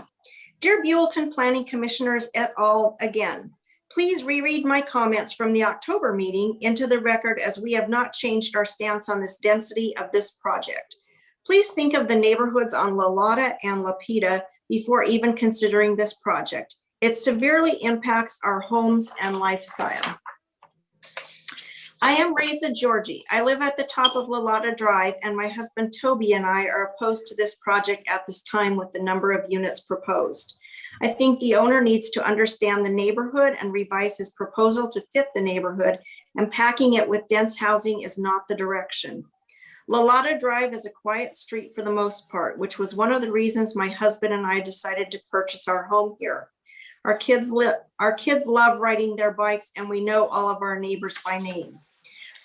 Speaker 1: Dear Buellton Planning Commissioners et al. Again, please reread my comments from the October meeting into the record, as we have not changed our stance on this density of this project. Please think of the neighborhoods on La Lata and La Pita before even considering this project. It severely impacts our homes and lifestyle. I am Reza Georgie. I live at the top of La Lata Drive, and my husband Toby and I are opposed to this project at this time with the number of units proposed. I think the owner needs to understand the neighborhood and revise his proposal to fit the neighborhood, and packing it with dense housing is not the direction. La Lata Drive is a quiet street for the most part, which was one of the reasons my husband and I decided to purchase our home here. Our kids love riding their bikes, and we know all of our neighbors by name.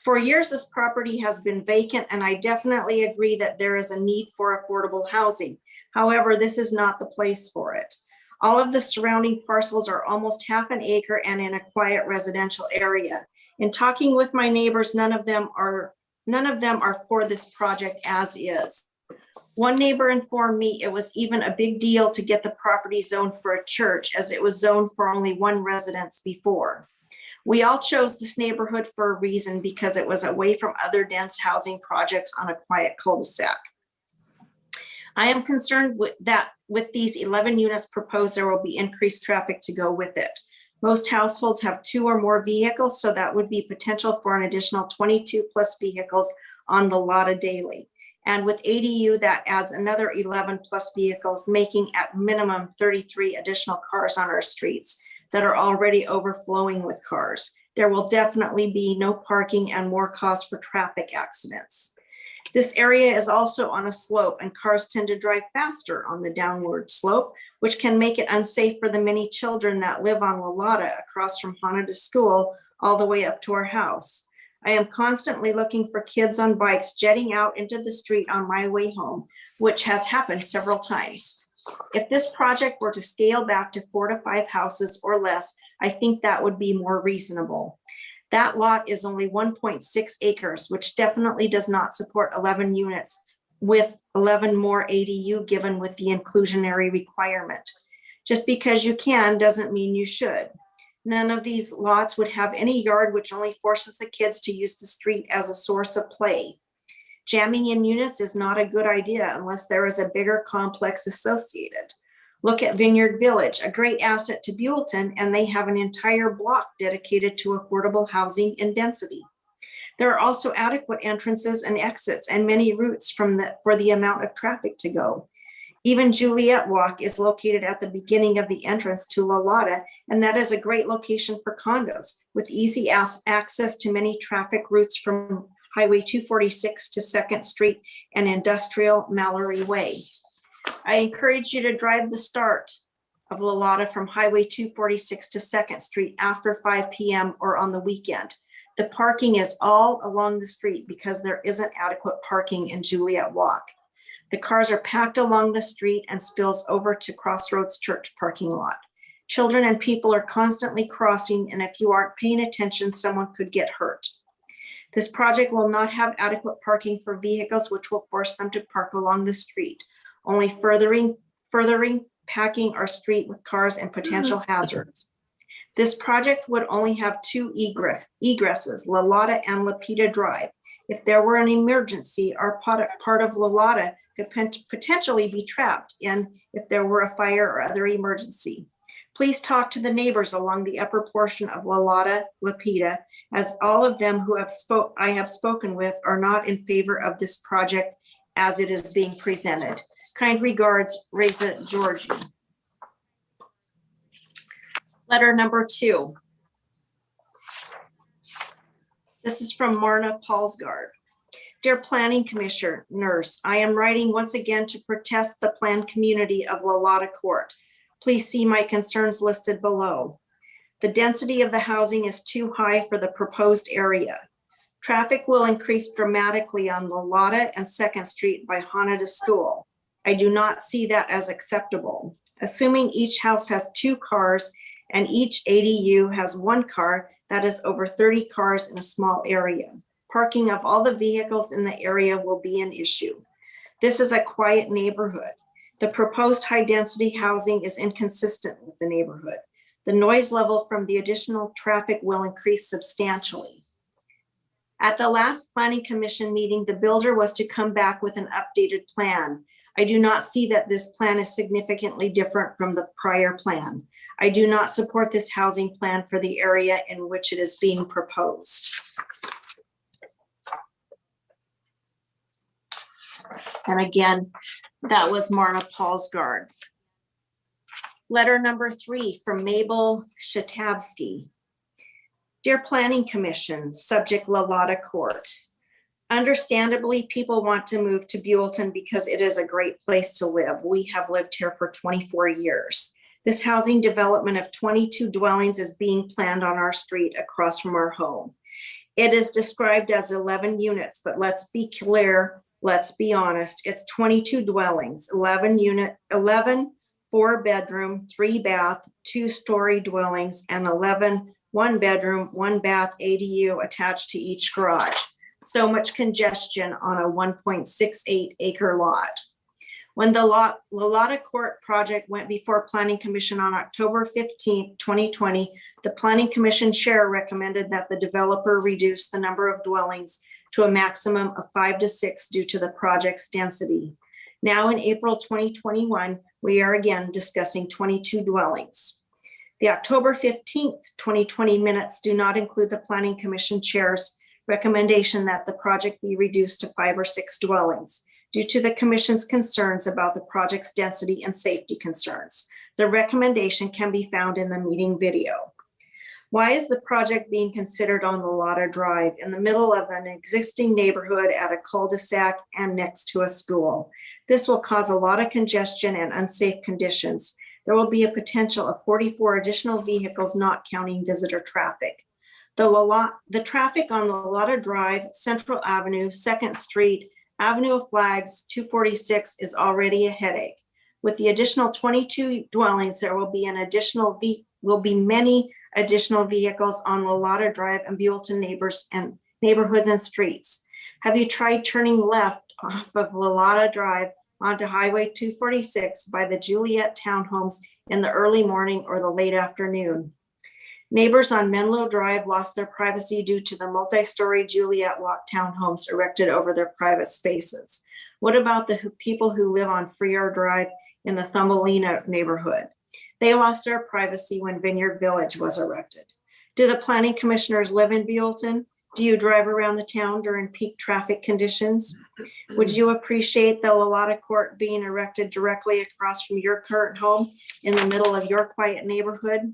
Speaker 1: For years, this property has been vacant, and I definitely agree that there is a need for affordable housing. However, this is not the place for it. All of the surrounding parcels are almost half an acre and in a quiet residential area. In talking with my neighbors, none of them are for this project as is. One neighbor informed me it was even a big deal to get the property zoned for a church, as it was zoned for only one residence before. We all chose this neighborhood for a reason, because it was away from other dense housing projects on a quiet cul-de-sac. I am concerned with these 11 units proposed, there will be increased traffic to go with it. Most households have 2 or more vehicles, so that would be potential for an additional 22 plus vehicles on the Lata daily. And with ADU, that adds another 11 plus vehicles, making at minimum 33 additional cars on our streets that are already overflowing with cars. There will definitely be no parking and more cost for traffic accidents. This area is also on a slope, and cars tend to drive faster on the downward slope, which can make it unsafe for the many children that live on La Lata across from Hanada School all the way up to our house. I am constantly looking for kids on bikes jetting out into the street on my way home, which has happened several times. If this project were to scale back to 4 to 5 houses or less, I think that would be more reasonable. That lot is only 1.6 acres, which definitely does not support 11 units with 11 more ADU given with the inclusionary requirement. Just because you can doesn't mean you should. None of these lots would have any yard, which only forces the kids to use the street as a source of play. Jamming in units is not a good idea unless there is a bigger complex associated. Look at Vineyard Village, a great asset to Buellton, and they have an entire block dedicated to affordable housing and density. There are also adequate entrances and exits and many routes for the amount of traffic to go. Even Juliet Walk is located at the beginning of the entrance to La Lata, and that is a great location for condos with easy access to many traffic routes from Highway 246 to 2nd Street and Industrial Mallory Way. I encourage you to drive the start of La Lata from Highway 246 to 2nd Street after 5 p.m. or on the weekend. The parking is all along the street because there isn't adequate parking in Juliet Walk. The cars are packed along the street and spills over to Crossroads Church parking lot. Children and people are constantly crossing, and if you aren't paying attention, someone could get hurt. This project will not have adequate parking for vehicles, which will force them to park along the street, only furthering packing our street with cars and potential hazards. This project would only have 2 egresses, La Lata and La Pita Drive. If there were an emergency, our part of La Lata could potentially be trapped in if there were a fire or other emergency. Please talk to the neighbors along the upper portion of La Lata, La Pita, as all of them who I have spoken with are not in favor of this project as it is being presented. Kind regards, Reza Georgie. Letter number 2. This is from Marna Paulsgaard. Dear Planning Commissioners, I am writing once again to protest the planned community of Lalata Court. Please see my concerns listed below. The density of the housing is too high for the proposed area. Traffic will increase dramatically on Lalata and 2nd Street by Hanada School. I do not see that as acceptable. Assuming each house has 2 cars and each ADU has 1 car, that is over 30 cars in a small area. Parking of all the vehicles in the area will be an issue. This is a quiet neighborhood. The proposed high-density housing is inconsistent with the neighborhood. The noise level from the additional traffic will increase substantially. At the last Planning Commission meeting, the builder was to come back with an updated plan. I do not see that this plan is significantly different from the prior plan. I do not support this housing plan for the area in which it is being proposed. And again, that was Marna Paulsgaard. Letter number 3 from Mabel Shatavsky. Dear Planning Commission, subject Lalata Court. Understandably, people want to move to Buellton because it is a great place to live. We have lived here for 24 years. This housing development of 22 dwellings is being planned on our street across from our home. It is described as 11 units, but let's be clear, let's be honest, it's 22 dwellings, 11 4-bedroom, 3-bath, 2-story dwellings, and 11 1-bedroom, 1-bath ADU attached to each garage. So much congestion on a 1.68 acre lot. When the Lalata Court project went before Planning Commission on October 15, 2020, the Planning Commission chair recommended that the developer reduce the number of dwellings to a maximum of 5 to 6 due to the project's density. Now in April 2021, we are again discussing 22 dwellings. The October 15th, 2020 minutes do not include the Planning Commission chair's recommendation that the project be reduced to 5 or 6 dwellings due to the Commission's concerns about the project's density and safety concerns. The recommendation can be found in the meeting video. Why is the project being considered on Lalata Drive in the middle of an existing neighborhood at a cul-de-sac and next to a school? This will cause a lot of congestion and unsafe conditions. There will be a potential of 44 additional vehicles, not counting visitor traffic. The traffic on Lalata Drive, Central Avenue, 2nd Street, Avenue of Flags, 246 is already a headache. With the additional 22 dwellings, there will be many additional vehicles on Lalata Drive and Buellton neighborhoods and streets. Have you tried turning left off of Lalata Drive onto Highway 246 by the Juliet townhomes in the early morning or the late afternoon? Neighbors on Menlo Drive lost their privacy due to the multi-story Juliet Walk townhomes erected over their private spaces. What about the people who live on Freer Drive in the Thumbelina neighborhood? They lost their privacy when Vineyard Village was erected. Do the planning commissioners live in Buellton? Do you drive around the town during peak traffic conditions? Would you appreciate the Lalata Court being erected directly across from your current home in the middle of your quiet neighborhood?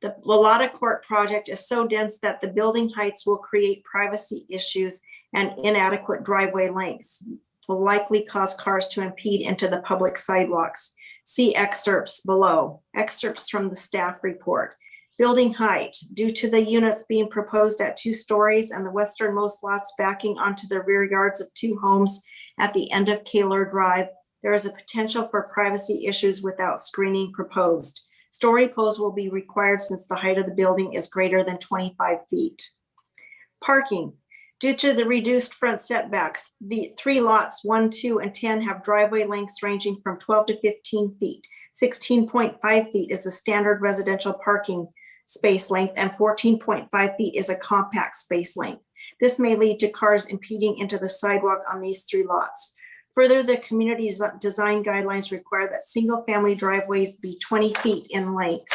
Speaker 1: The Lalata Court project is so dense that the building heights will create privacy issues, and inadequate driveway lengths will likely cause cars to impede into the public sidewalks. See excerpts below, excerpts from the staff report. Building height, due to the units being proposed at 2 stories and the westernmost lots backing onto the rear yards of 2 homes at the end of Kaler Drive, there is a potential for privacy issues without screening proposed. Story posts will be required since the height of the building is greater than 25 feet. Parking. Due to the reduced front setbacks, the 3 lots, 1, 2, and 10 have driveway lengths ranging from 12 to 15 feet. 16.5 feet is a standard residential parking space length, and 14.5 feet is a compact space length. This may lead to cars impeding into the sidewalk on these 3 lots. Further, the community design guidelines require that single-family driveways be 20 feet in length.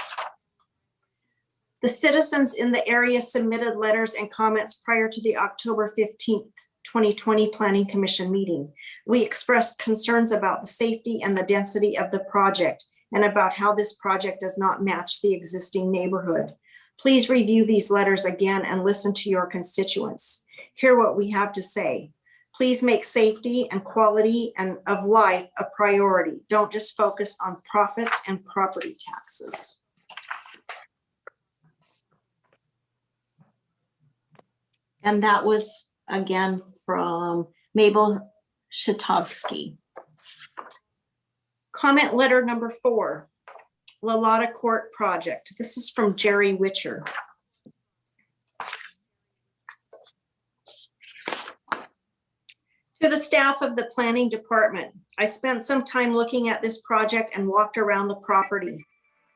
Speaker 1: The citizens in the area submitted letters and comments prior to the October 15th, 2020 Planning Commission meeting. We expressed concerns about the safety and the density of the project and about how this project does not match the existing neighborhood. Please review these letters again and listen to your constituents. Hear what we have to say. Please make safety and quality and of life a priority. Don't just focus on profits and property taxes. And that was again from Mabel Shatovsky. Comment letter number 4, Lalata Court Project. This is from Jerry Witcher. To the staff of the planning department, I spent some time looking at this project and walked around the property.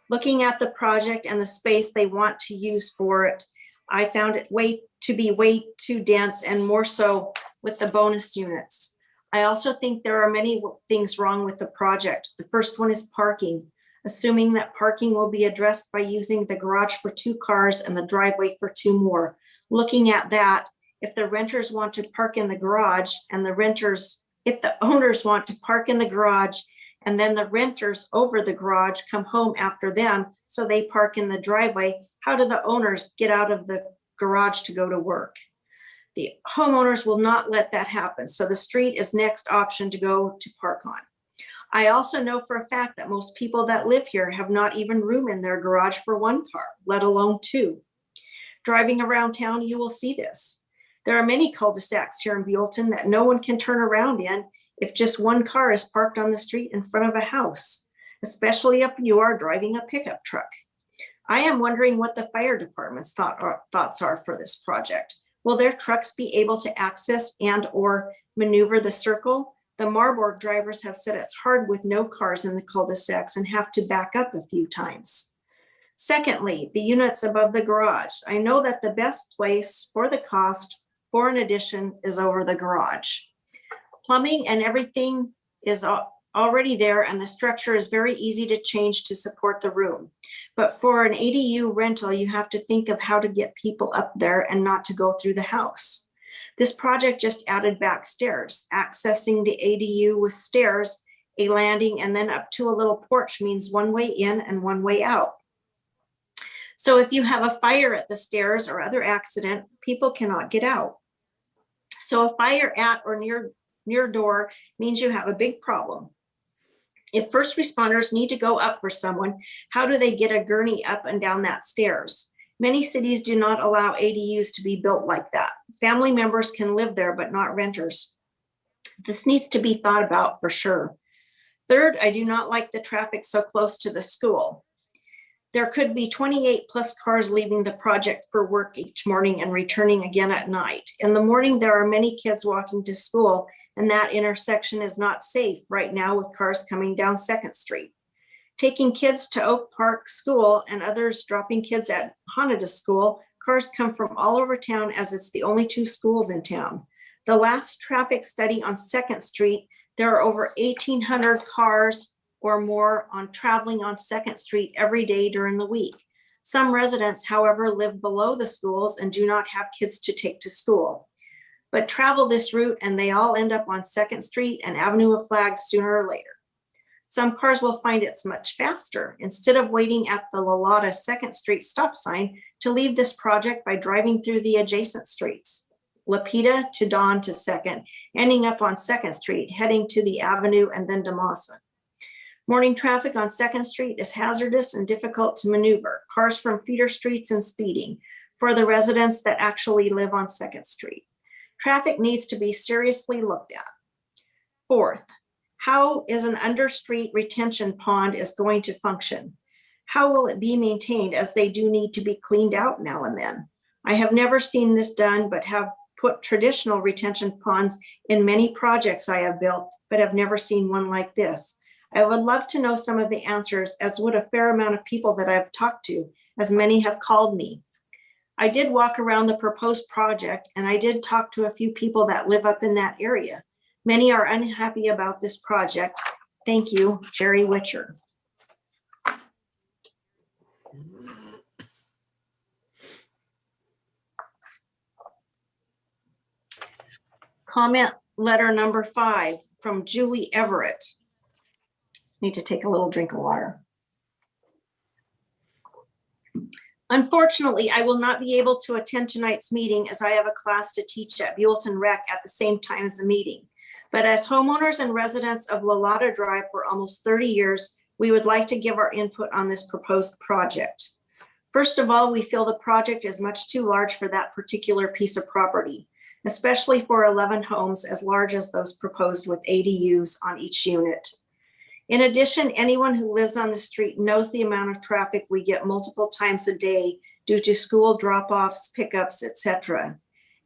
Speaker 1: Looking at the project and the space they want to use for it, I found it way too dense, and more so with the bonus units. I also think there are many things wrong with the project. The first one is parking. Assuming that parking will be addressed by using the garage for 2 cars and the driveway for 2 more. Looking at that, if the renters want to park in the garage and if the owners want to park in the garage and then the renters over the garage come home after them, so they park in the driveway, how do the owners get out of the garage to go to work? The homeowners will not let that happen. So the street is next option to go to park on. I also know for a fact that most people that live here have not even room in their garage for 1 car, let alone 2. Driving around town, you will see this. There are many cul-de-sacs here in Buellton that no one can turn around in if just 1 car is parked on the street in front of a house, especially if you are driving a pickup truck. I am wondering what the fire department's thoughts are for this project. Will their trucks be able to access and or maneuver the circle? The Marburg drivers have said it's hard with no cars in the cul-de-sacs and have to back up a few times. Secondly, the units above the garage. I know that the best place for the cost for an addition is over the garage. Plumbing and everything is already there, and the structure is very easy to change to support the room. But for an ADU rental, you have to think of how to get people up there and not to go through the house. This project just added back stairs. Accessing the ADU with stairs, a landing, and then up to a little porch means 1 way in and 1 way out. So if you have a fire at the stairs or other accident, people cannot get out. So a fire at or near door means you have a big problem. If first responders need to go up for someone, how do they get a gurney up and down that stairs? Many cities do not allow ADUs to be built like that. Family members can live there, but not renters. This needs to be thought about for sure. Third, I do not like the traffic so close to the school. There could be 28 plus cars leaving the project for work each morning and returning again at night. In the morning, there are many kids walking to school, and that intersection is not safe right now with cars coming down 2nd Street. Taking kids to Oak Park School and others dropping kids at Hanada School, cars come from all over town as it's the only 2 schools in town. The last traffic study on 2nd Street, there are over 1,800 cars or more traveling on 2nd Street every day during the week. Some residents, however, live below the schools and do not have kids to take to school, but travel this route and they all end up on 2nd Street and Avenue of Flags sooner or later. Some cars will find it's much faster, instead of waiting at the Lalata 2nd Street stop sign, to leave this project by driving through the adjacent streets, Lapita to Dawn to 2nd, ending up on 2nd Street, heading to the Avenue and then Damasa. Morning traffic on 2nd Street is hazardous and difficult to maneuver. Cars from feeder streets and speeding for the residents that actually live on 2nd Street. Traffic needs to be seriously looked at. Fourth, how is an understreet retention pond is going to function? How will it be maintained, as they do need to be cleaned out now and then? I have never seen this done, but have put traditional retention ponds in many projects I have built, but have never seen one like this. I would love to know some of the answers, as would a fair amount of people that I've talked to, as many have called me. I did walk around the proposed project, and I did talk to a few people that live up in that area. Many are unhappy about this project. Thank you, Jerry Witcher. Comment letter number 5 from Julie Everett. Need to take a little drink of water. Unfortunately, I will not be able to attend tonight's meeting as I have a class to teach at Buellton Rec at the same time as the meeting. But as homeowners and residents of Lalata Drive for almost 30 years, we would like to give our input on this proposed project. First of all, we feel the project is much too large for that particular piece of property, especially for 11 homes as large as those proposed with ADUs on each unit. In addition, anyone who lives on the street knows the amount of traffic we get multiple times a day due to school drop-offs, pickups, etc.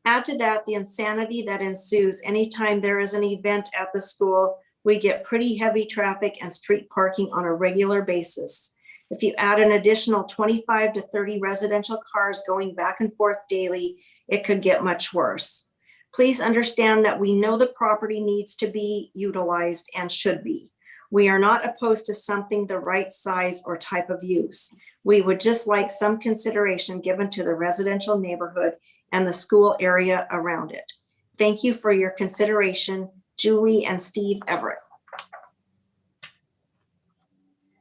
Speaker 1: Add to that the insanity that ensues anytime there is an event at the school. We get pretty heavy traffic and street parking on a regular basis. If you add an additional 25 to 30 residential cars going back and forth daily, it could get much worse. Please understand that we know the property needs to be utilized and should be. We are not opposed to something the right size or type of use. We would just like some consideration given to the residential neighborhood and the school area around it. Thank you for your consideration, Julie and Steve Everett.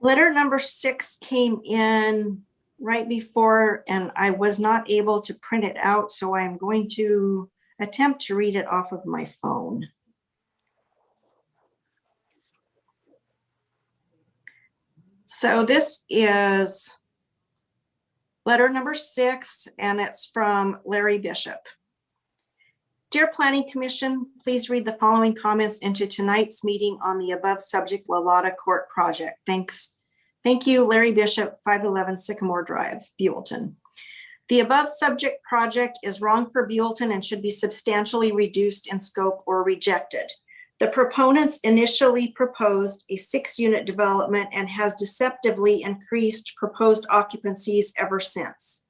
Speaker 1: Letter number 6 came in right before, and I was not able to print it out, so I'm going to attempt to read it off of my phone. So this is letter number 6, and it's from Larry Bishop. Dear Planning Commission, please read the following comments into tonight's meeting on the above subject Lalata Court project. Thanks. Thank you, Larry Bishop, 511 Sycamore Drive, Buellton. The above subject project is wrong for Buellton and should be substantially reduced in scope or rejected. The proponents initially proposed a 6-unit development and has deceptively increased proposed occupancies ever since.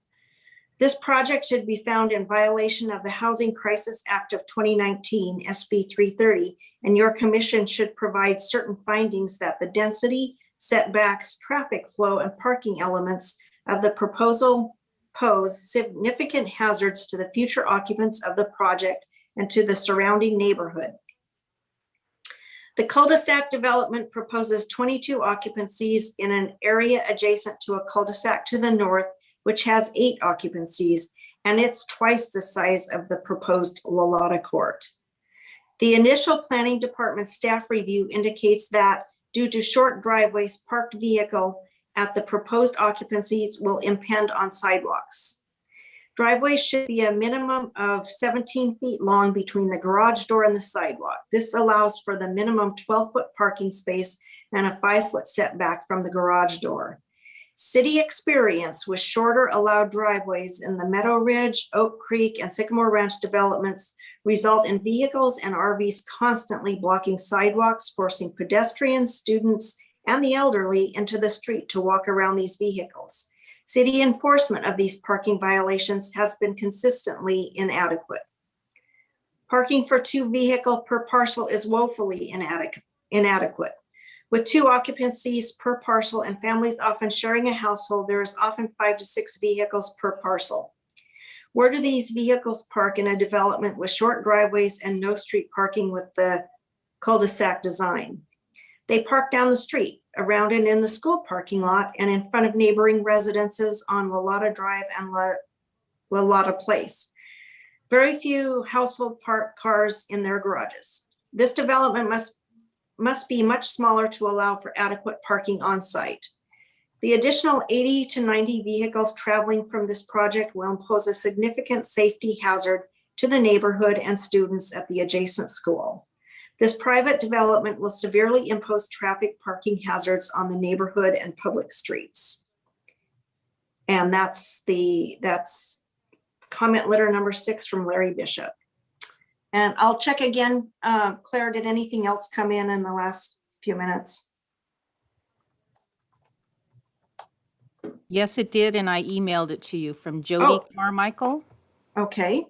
Speaker 1: This project should be found in violation of the Housing Crisis Act of 2019, SB 330, and your commission should provide certain findings that the density, setbacks, traffic flow, and parking elements of the proposal pose significant hazards to the future occupants of the project and to the surrounding neighborhood. The cul-de-sac development proposes 22 occupancies in an area adjacent to a cul-de-sac to the north, which has 8 occupancies, and it's twice the size of the proposed Lalata Court. The initial planning department staff review indicates that due to short driveways, parked vehicle at the proposed occupancies will impede on sidewalks. Driveways should be a minimum of 17 feet long between the garage door and the sidewalk. This allows for the minimum 12-foot parking space and a 5-foot setback from the garage door. City experience with shorter allowed driveways in the Meadow Ridge, Oak Creek, and Sycamore Ranch developments result in vehicles and RVs constantly blocking sidewalks, forcing pedestrians, students, and the elderly into the street to walk around these vehicles. City enforcement of these parking violations has been consistently inadequate. Parking for 2 vehicles per parcel is woefully inadequate. With 2 occupancies per parcel and families often sharing a household, there is often 5 to 6 vehicles per parcel. Where do these vehicles park in a development with short driveways and no street parking with the cul-de-sac design? They park down the street, around and in the school parking lot, and in front of neighboring residences on Lalata Drive and Lalata Place. Very few household park cars in their garages. This development must be much smaller to allow for adequate parking on site. The additional 80 to 90 vehicles traveling from this project will impose a significant safety hazard to the neighborhood and students at the adjacent school. This private development will severely impose traffic parking hazards on the neighborhood and public streets. And that's comment letter number 6 from Larry Bishop. And I'll check again. Claire, did anything else come in the last few minutes?
Speaker 5: Yes, it did, and I emailed it to you from Jody Carmichael.
Speaker 1: Okay.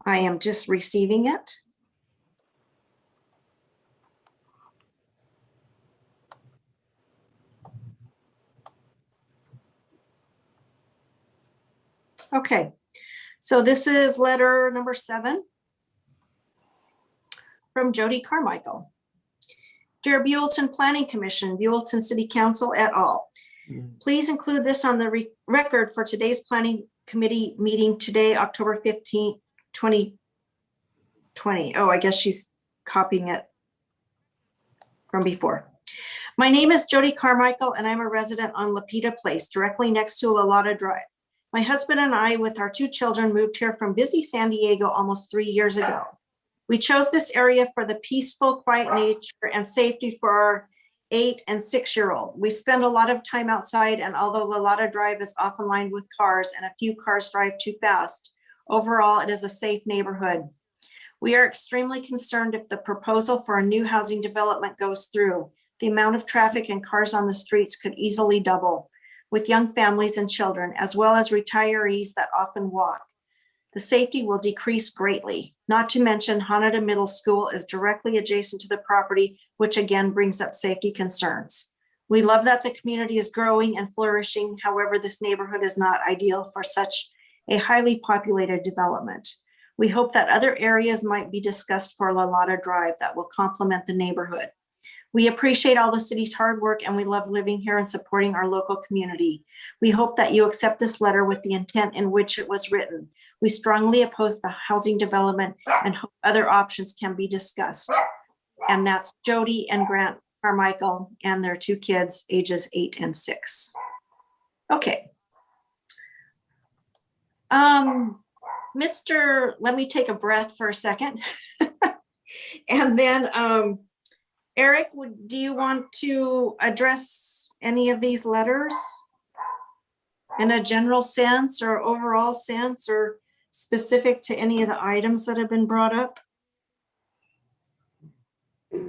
Speaker 1: I am just receiving it. Okay, so this is letter number 7 from Jody Carmichael. Dear Buellton Planning Commission, Buellton City Council et al. Please include this on the record for today's planning committee meeting today, October 15th, 2020. Oh, I guess she's copying it from before. My name is Jody Carmichael, and I'm a resident on Lapita Place, directly next to Lalata Drive. My husband and I, with our 2 children, moved here from busy San Diego almost 3 years ago. We chose this area for the peaceful, quiet nature and safety for our 8 and 6-year-old. We spend a lot of time outside, and although Lalata Drive is often lined with cars and a few cars drive too fast, overall it is a safe neighborhood. We are extremely concerned if the proposal for a new housing development goes through. The amount of traffic and cars on the streets could easily double, with young families and children, as well as retirees that often walk. The safety will decrease greatly. Not to mention Hanada Middle School is directly adjacent to the property, which again brings up safety concerns. We love that the community is growing and flourishing. However, this neighborhood is not ideal for such a highly populated development. We hope that other areas might be discussed for Lalata Drive that will complement the neighborhood. We appreciate all the city's hard work, and we love living here and supporting our local community. We hope that you accept this letter with the intent in which it was written. We strongly oppose the housing development and hope other options can be discussed. And that's Jody and Grant Carmichael and their 2 kids, ages 8 and 6. Okay. Let me take a breath for a second. And then Eric, do you want to address any of these letters in a general sense or overall sense or specific to any of the items that have been brought up?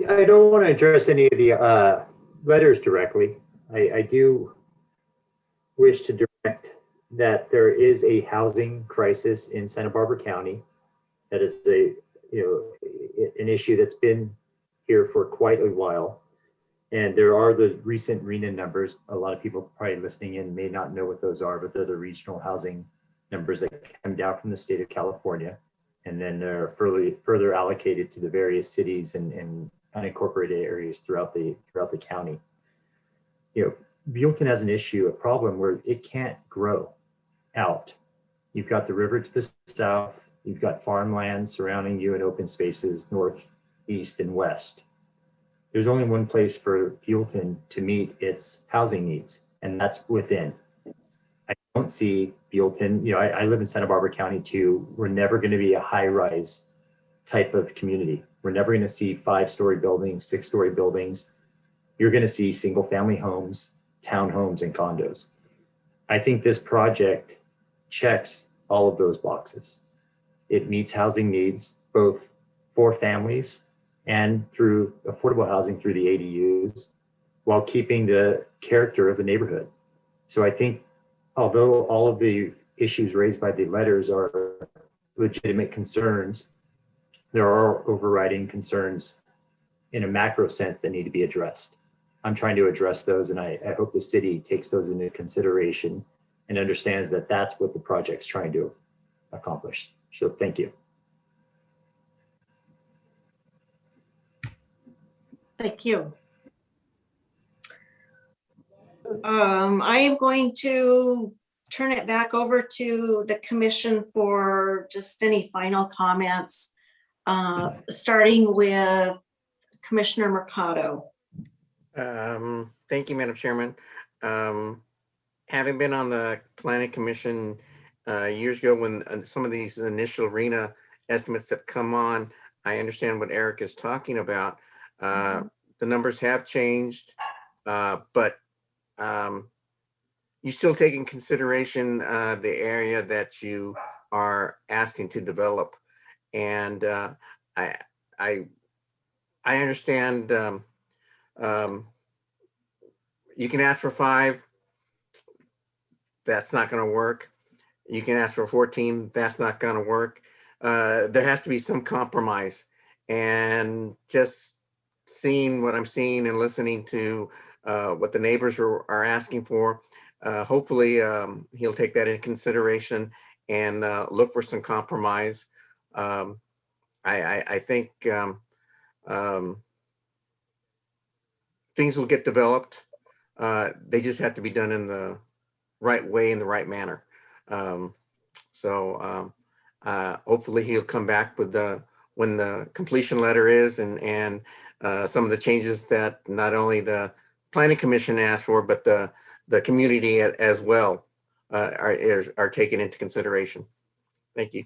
Speaker 8: I don't want to address any of the letters directly. I do wish to direct that there is a housing crisis in Santa Barbara County. That is an issue that's been here for quite a while. And there are the recent RENA numbers. A lot of people probably listening in may not know what those are, but they're the regional housing numbers that come down from the state of California. And then they're further allocated to the various cities and unincorporated areas throughout the county. Buellton has an issue, a problem where it can't grow out. You've got the river to the south, you've got farmlands surrounding you and open spaces north, east, and west. There's only one place for Buellton to meet its housing needs, and that's within. I don't see Buellton, I live in Santa Barbara County too. We're never going to be a high-rise type of community. We're never going to see 5-story buildings, 6-story buildings. You're going to see single-family homes, townhomes, and condos. I think this project checks all of those boxes. It meets housing needs, both for families and through affordable housing through the ADUs, while keeping the character of the neighborhood. So I think, although all of the issues raised by the letters are legitimate concerns, there are overriding concerns in a macro sense that need to be addressed. I'm trying to address those, and I hope the city takes those into consideration and understands that that's what the project's trying to accomplish. So thank you.
Speaker 1: Thank you. I am going to turn it back over to the commission for just any final comments, starting with Commissioner Mercado.
Speaker 6: Thank you, Madam Chairman. Having been on the Planning Commission years ago when some of these initial RENA estimates have come on, I understand what Eric is talking about. The numbers have changed, but you still take in consideration the area that you are asking to develop. And I understand you can ask for 5, that's not going to work. You can ask for 14, that's not going to work. There has to be some compromise. And just seeing what I'm seeing and listening to what the neighbors are asking for, hopefully he'll take that into consideration and look for some compromise. I think things will get developed. They just have to be done in the right way, in the right manner. Hopefully he'll come back with when the completion letter is and some of the changes that not only the planning commission asked for, but the community as well are taken into consideration. Thank you.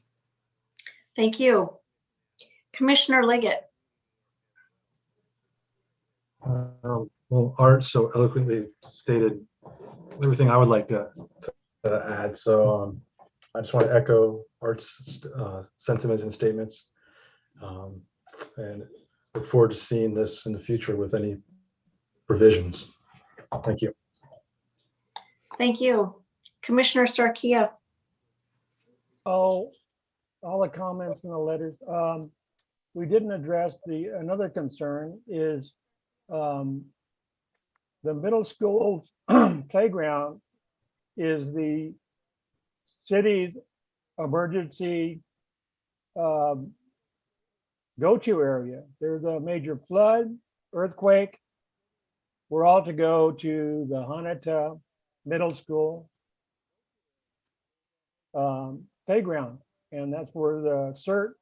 Speaker 1: Thank you. Commissioner Liggett.
Speaker 2: Well, Art so eloquently stated everything I would like to add. So I just want to echo Art's sentiments and statements, and look forward to seeing this in the future with any revisions. Thank you.
Speaker 1: Thank you. Commissioner Sarkia.
Speaker 4: Oh, all the comments in the letters. We didn't address another concern is the middle school playground is the city's emergency go-to area. There's a major flood, earthquake. We're all to go to the Hanata Middle School playground, and that's where the CERT.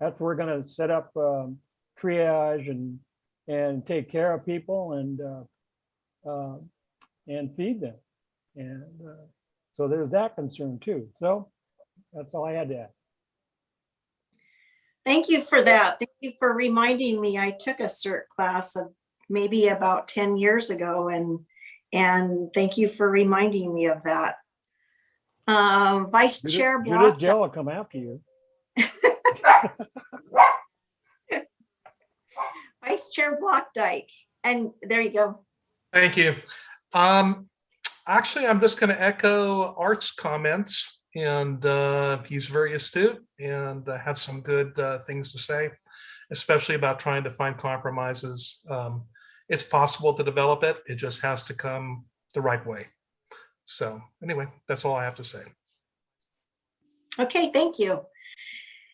Speaker 4: That's where we're going to set up triage and take care of people and feed them, and so there's that concern too. So that's all I had to add.
Speaker 1: Thank you for that. Thank you for reminding me. I took a CERT class of maybe about 10 years ago, and thank you for reminding me of that. Vice Chair Block.
Speaker 4: Judith Jill will come after you.
Speaker 1: Vice Chair Blockdyke, and there you go.
Speaker 3: Thank you. Actually, I'm just going to echo Art's comments, and he's very astute and has some good things to say, especially about trying to find compromises. It's possible to develop it. It just has to come the right way. So anyway, that's all I have to say.
Speaker 1: Okay, thank you.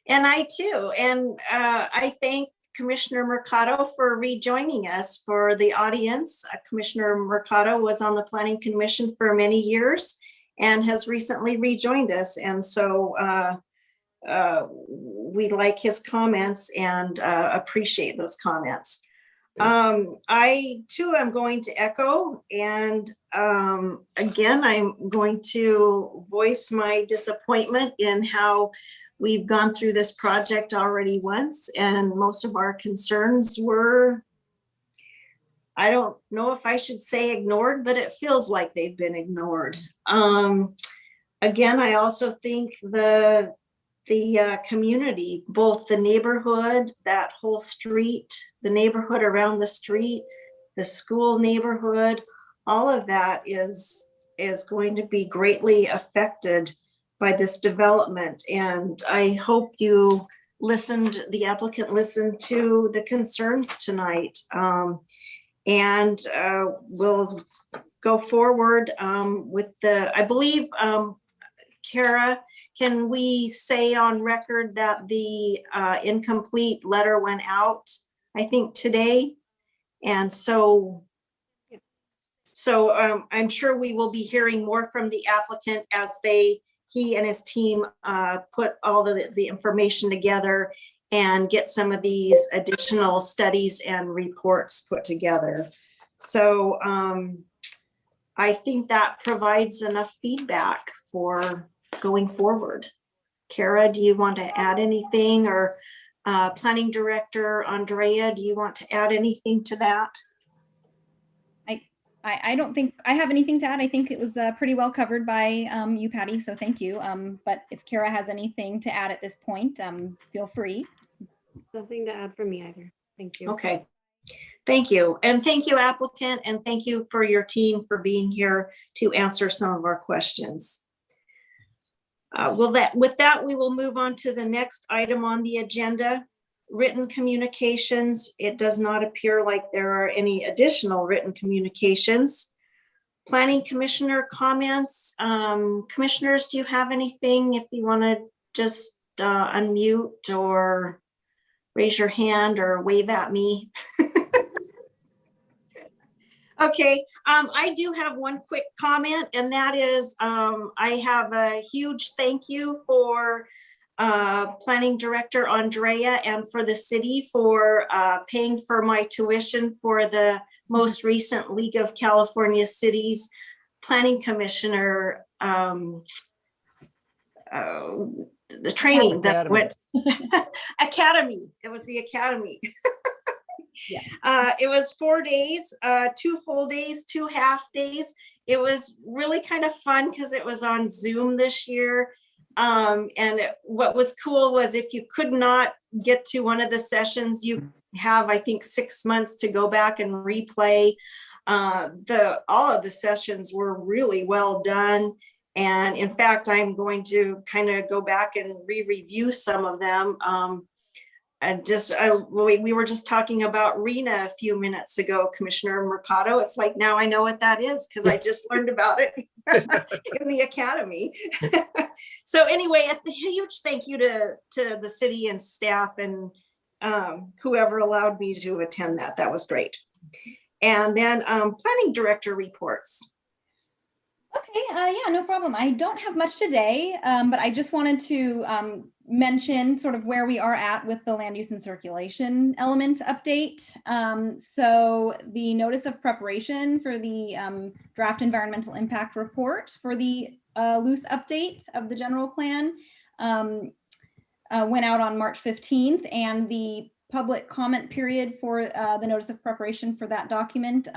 Speaker 1: And I too, and I thank Commissioner Mercado for rejoining us. For the audience, Commissioner Mercado was on the Planning Commission for many years and has recently rejoined us. And so we like his comments and appreciate those comments. I too am going to echo, and again, I'm going to voice my disappointment in how we've gone through this project already once, and most of our concerns were, I don't know if I should say ignored, but it feels like they've been ignored. Again, I also think the community, both the neighborhood, that whole street, the neighborhood around the street, the school neighborhood, all of that is going to be greatly affected by this development. And I hope the applicant listened to the concerns tonight. And we'll go forward with I believe, Kara, can we say on record that the incomplete letter went out, I think today? And so I'm sure we will be hearing more from the applicant as he and his team put all the information together and get some of these additional studies and reports put together. So I think that provides enough feedback for going forward. Kara, do you want to add anything, or Planning Director Andrea, do you want to add anything to that?
Speaker 10: I don't think I have anything to add. I think it was pretty well covered by you, Patty, so thank you. But if Kara has anything to add at this point, feel free.
Speaker 7: Nothing to add from me either. Thank you.
Speaker 1: Okay. Thank you. And thank you, applicant, and thank you for your team for being here to answer some of our questions. With that, we will move on to the next item on the agenda, written communications. It does not appear like there are any additional written communications. Planning Commissioner comments. Commissioners, do you have anything? If you want to just unmute or raise your hand or wave at me. Okay, I do have one quick comment, and that is, I have a huge thank you for Planning Director Andrea and for the city for paying for my tuition for the most recent League of California Cities Planning Commissioner the training that went Academy. It was the Academy.
Speaker 10: Yeah.
Speaker 1: It was 4 days, 2 full days, 2 half days. It was really kind of fun because it was on Zoom this year. What was cool was if you could not get to one of the sessions, you have, I think, 6 months to go back and replay. All of the sessions were really well done. And in fact, I'm going to kind of go back and re-review some of them. We were just talking about RENA a few minutes ago, Commissioner Mercado. It's like, now I know what that is because I just learned about it in the Academy. So anyway, a huge thank you to the city and staff and whoever allowed me to attend that. That was great. And then Planning Director reports.
Speaker 10: Okay, yeah, no problem. I don't have much today, but I just wanted to mention sort of where we are at with the land use and circulation element update. So the notice of preparation for the draft environmental impact report for the loose update of the general plan went out on March 15th, and the public comment period for the notice of preparation for that document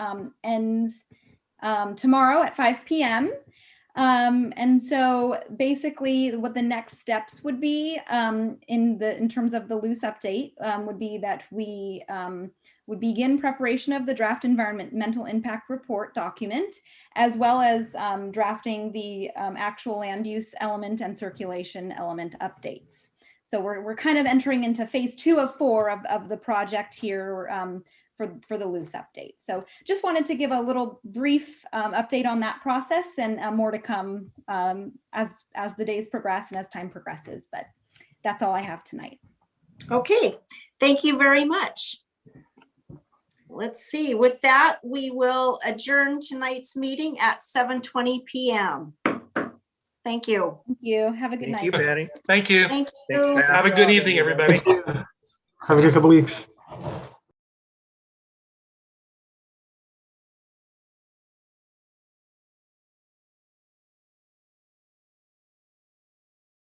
Speaker 10: ends tomorrow at 5 p.m. And so basically what the next steps would be in terms of the loose update would be that we would begin preparation of the draft environmental impact report document, as well as drafting the actual land use element and circulation element updates. So we're kind of entering into phase 2 of 4 of the project here for the loose update. So just wanted to give a little brief update on that process, and more to come as the days progress and as time progresses, but that's all I have tonight.
Speaker 1: Okay, thank you very much. Let's see, with that, we will adjourn tonight's meeting at 7:20 p.m. Thank you.
Speaker 10: Thank you. Have a good night.
Speaker 6: Thank you, Patty.
Speaker 3: Thank you.
Speaker 1: Thank
Speaker 6: Thanks,
Speaker 1: you.
Speaker 6: Pat.
Speaker 3: Have a good evening, everybody.
Speaker 2: Have a good couple weeks.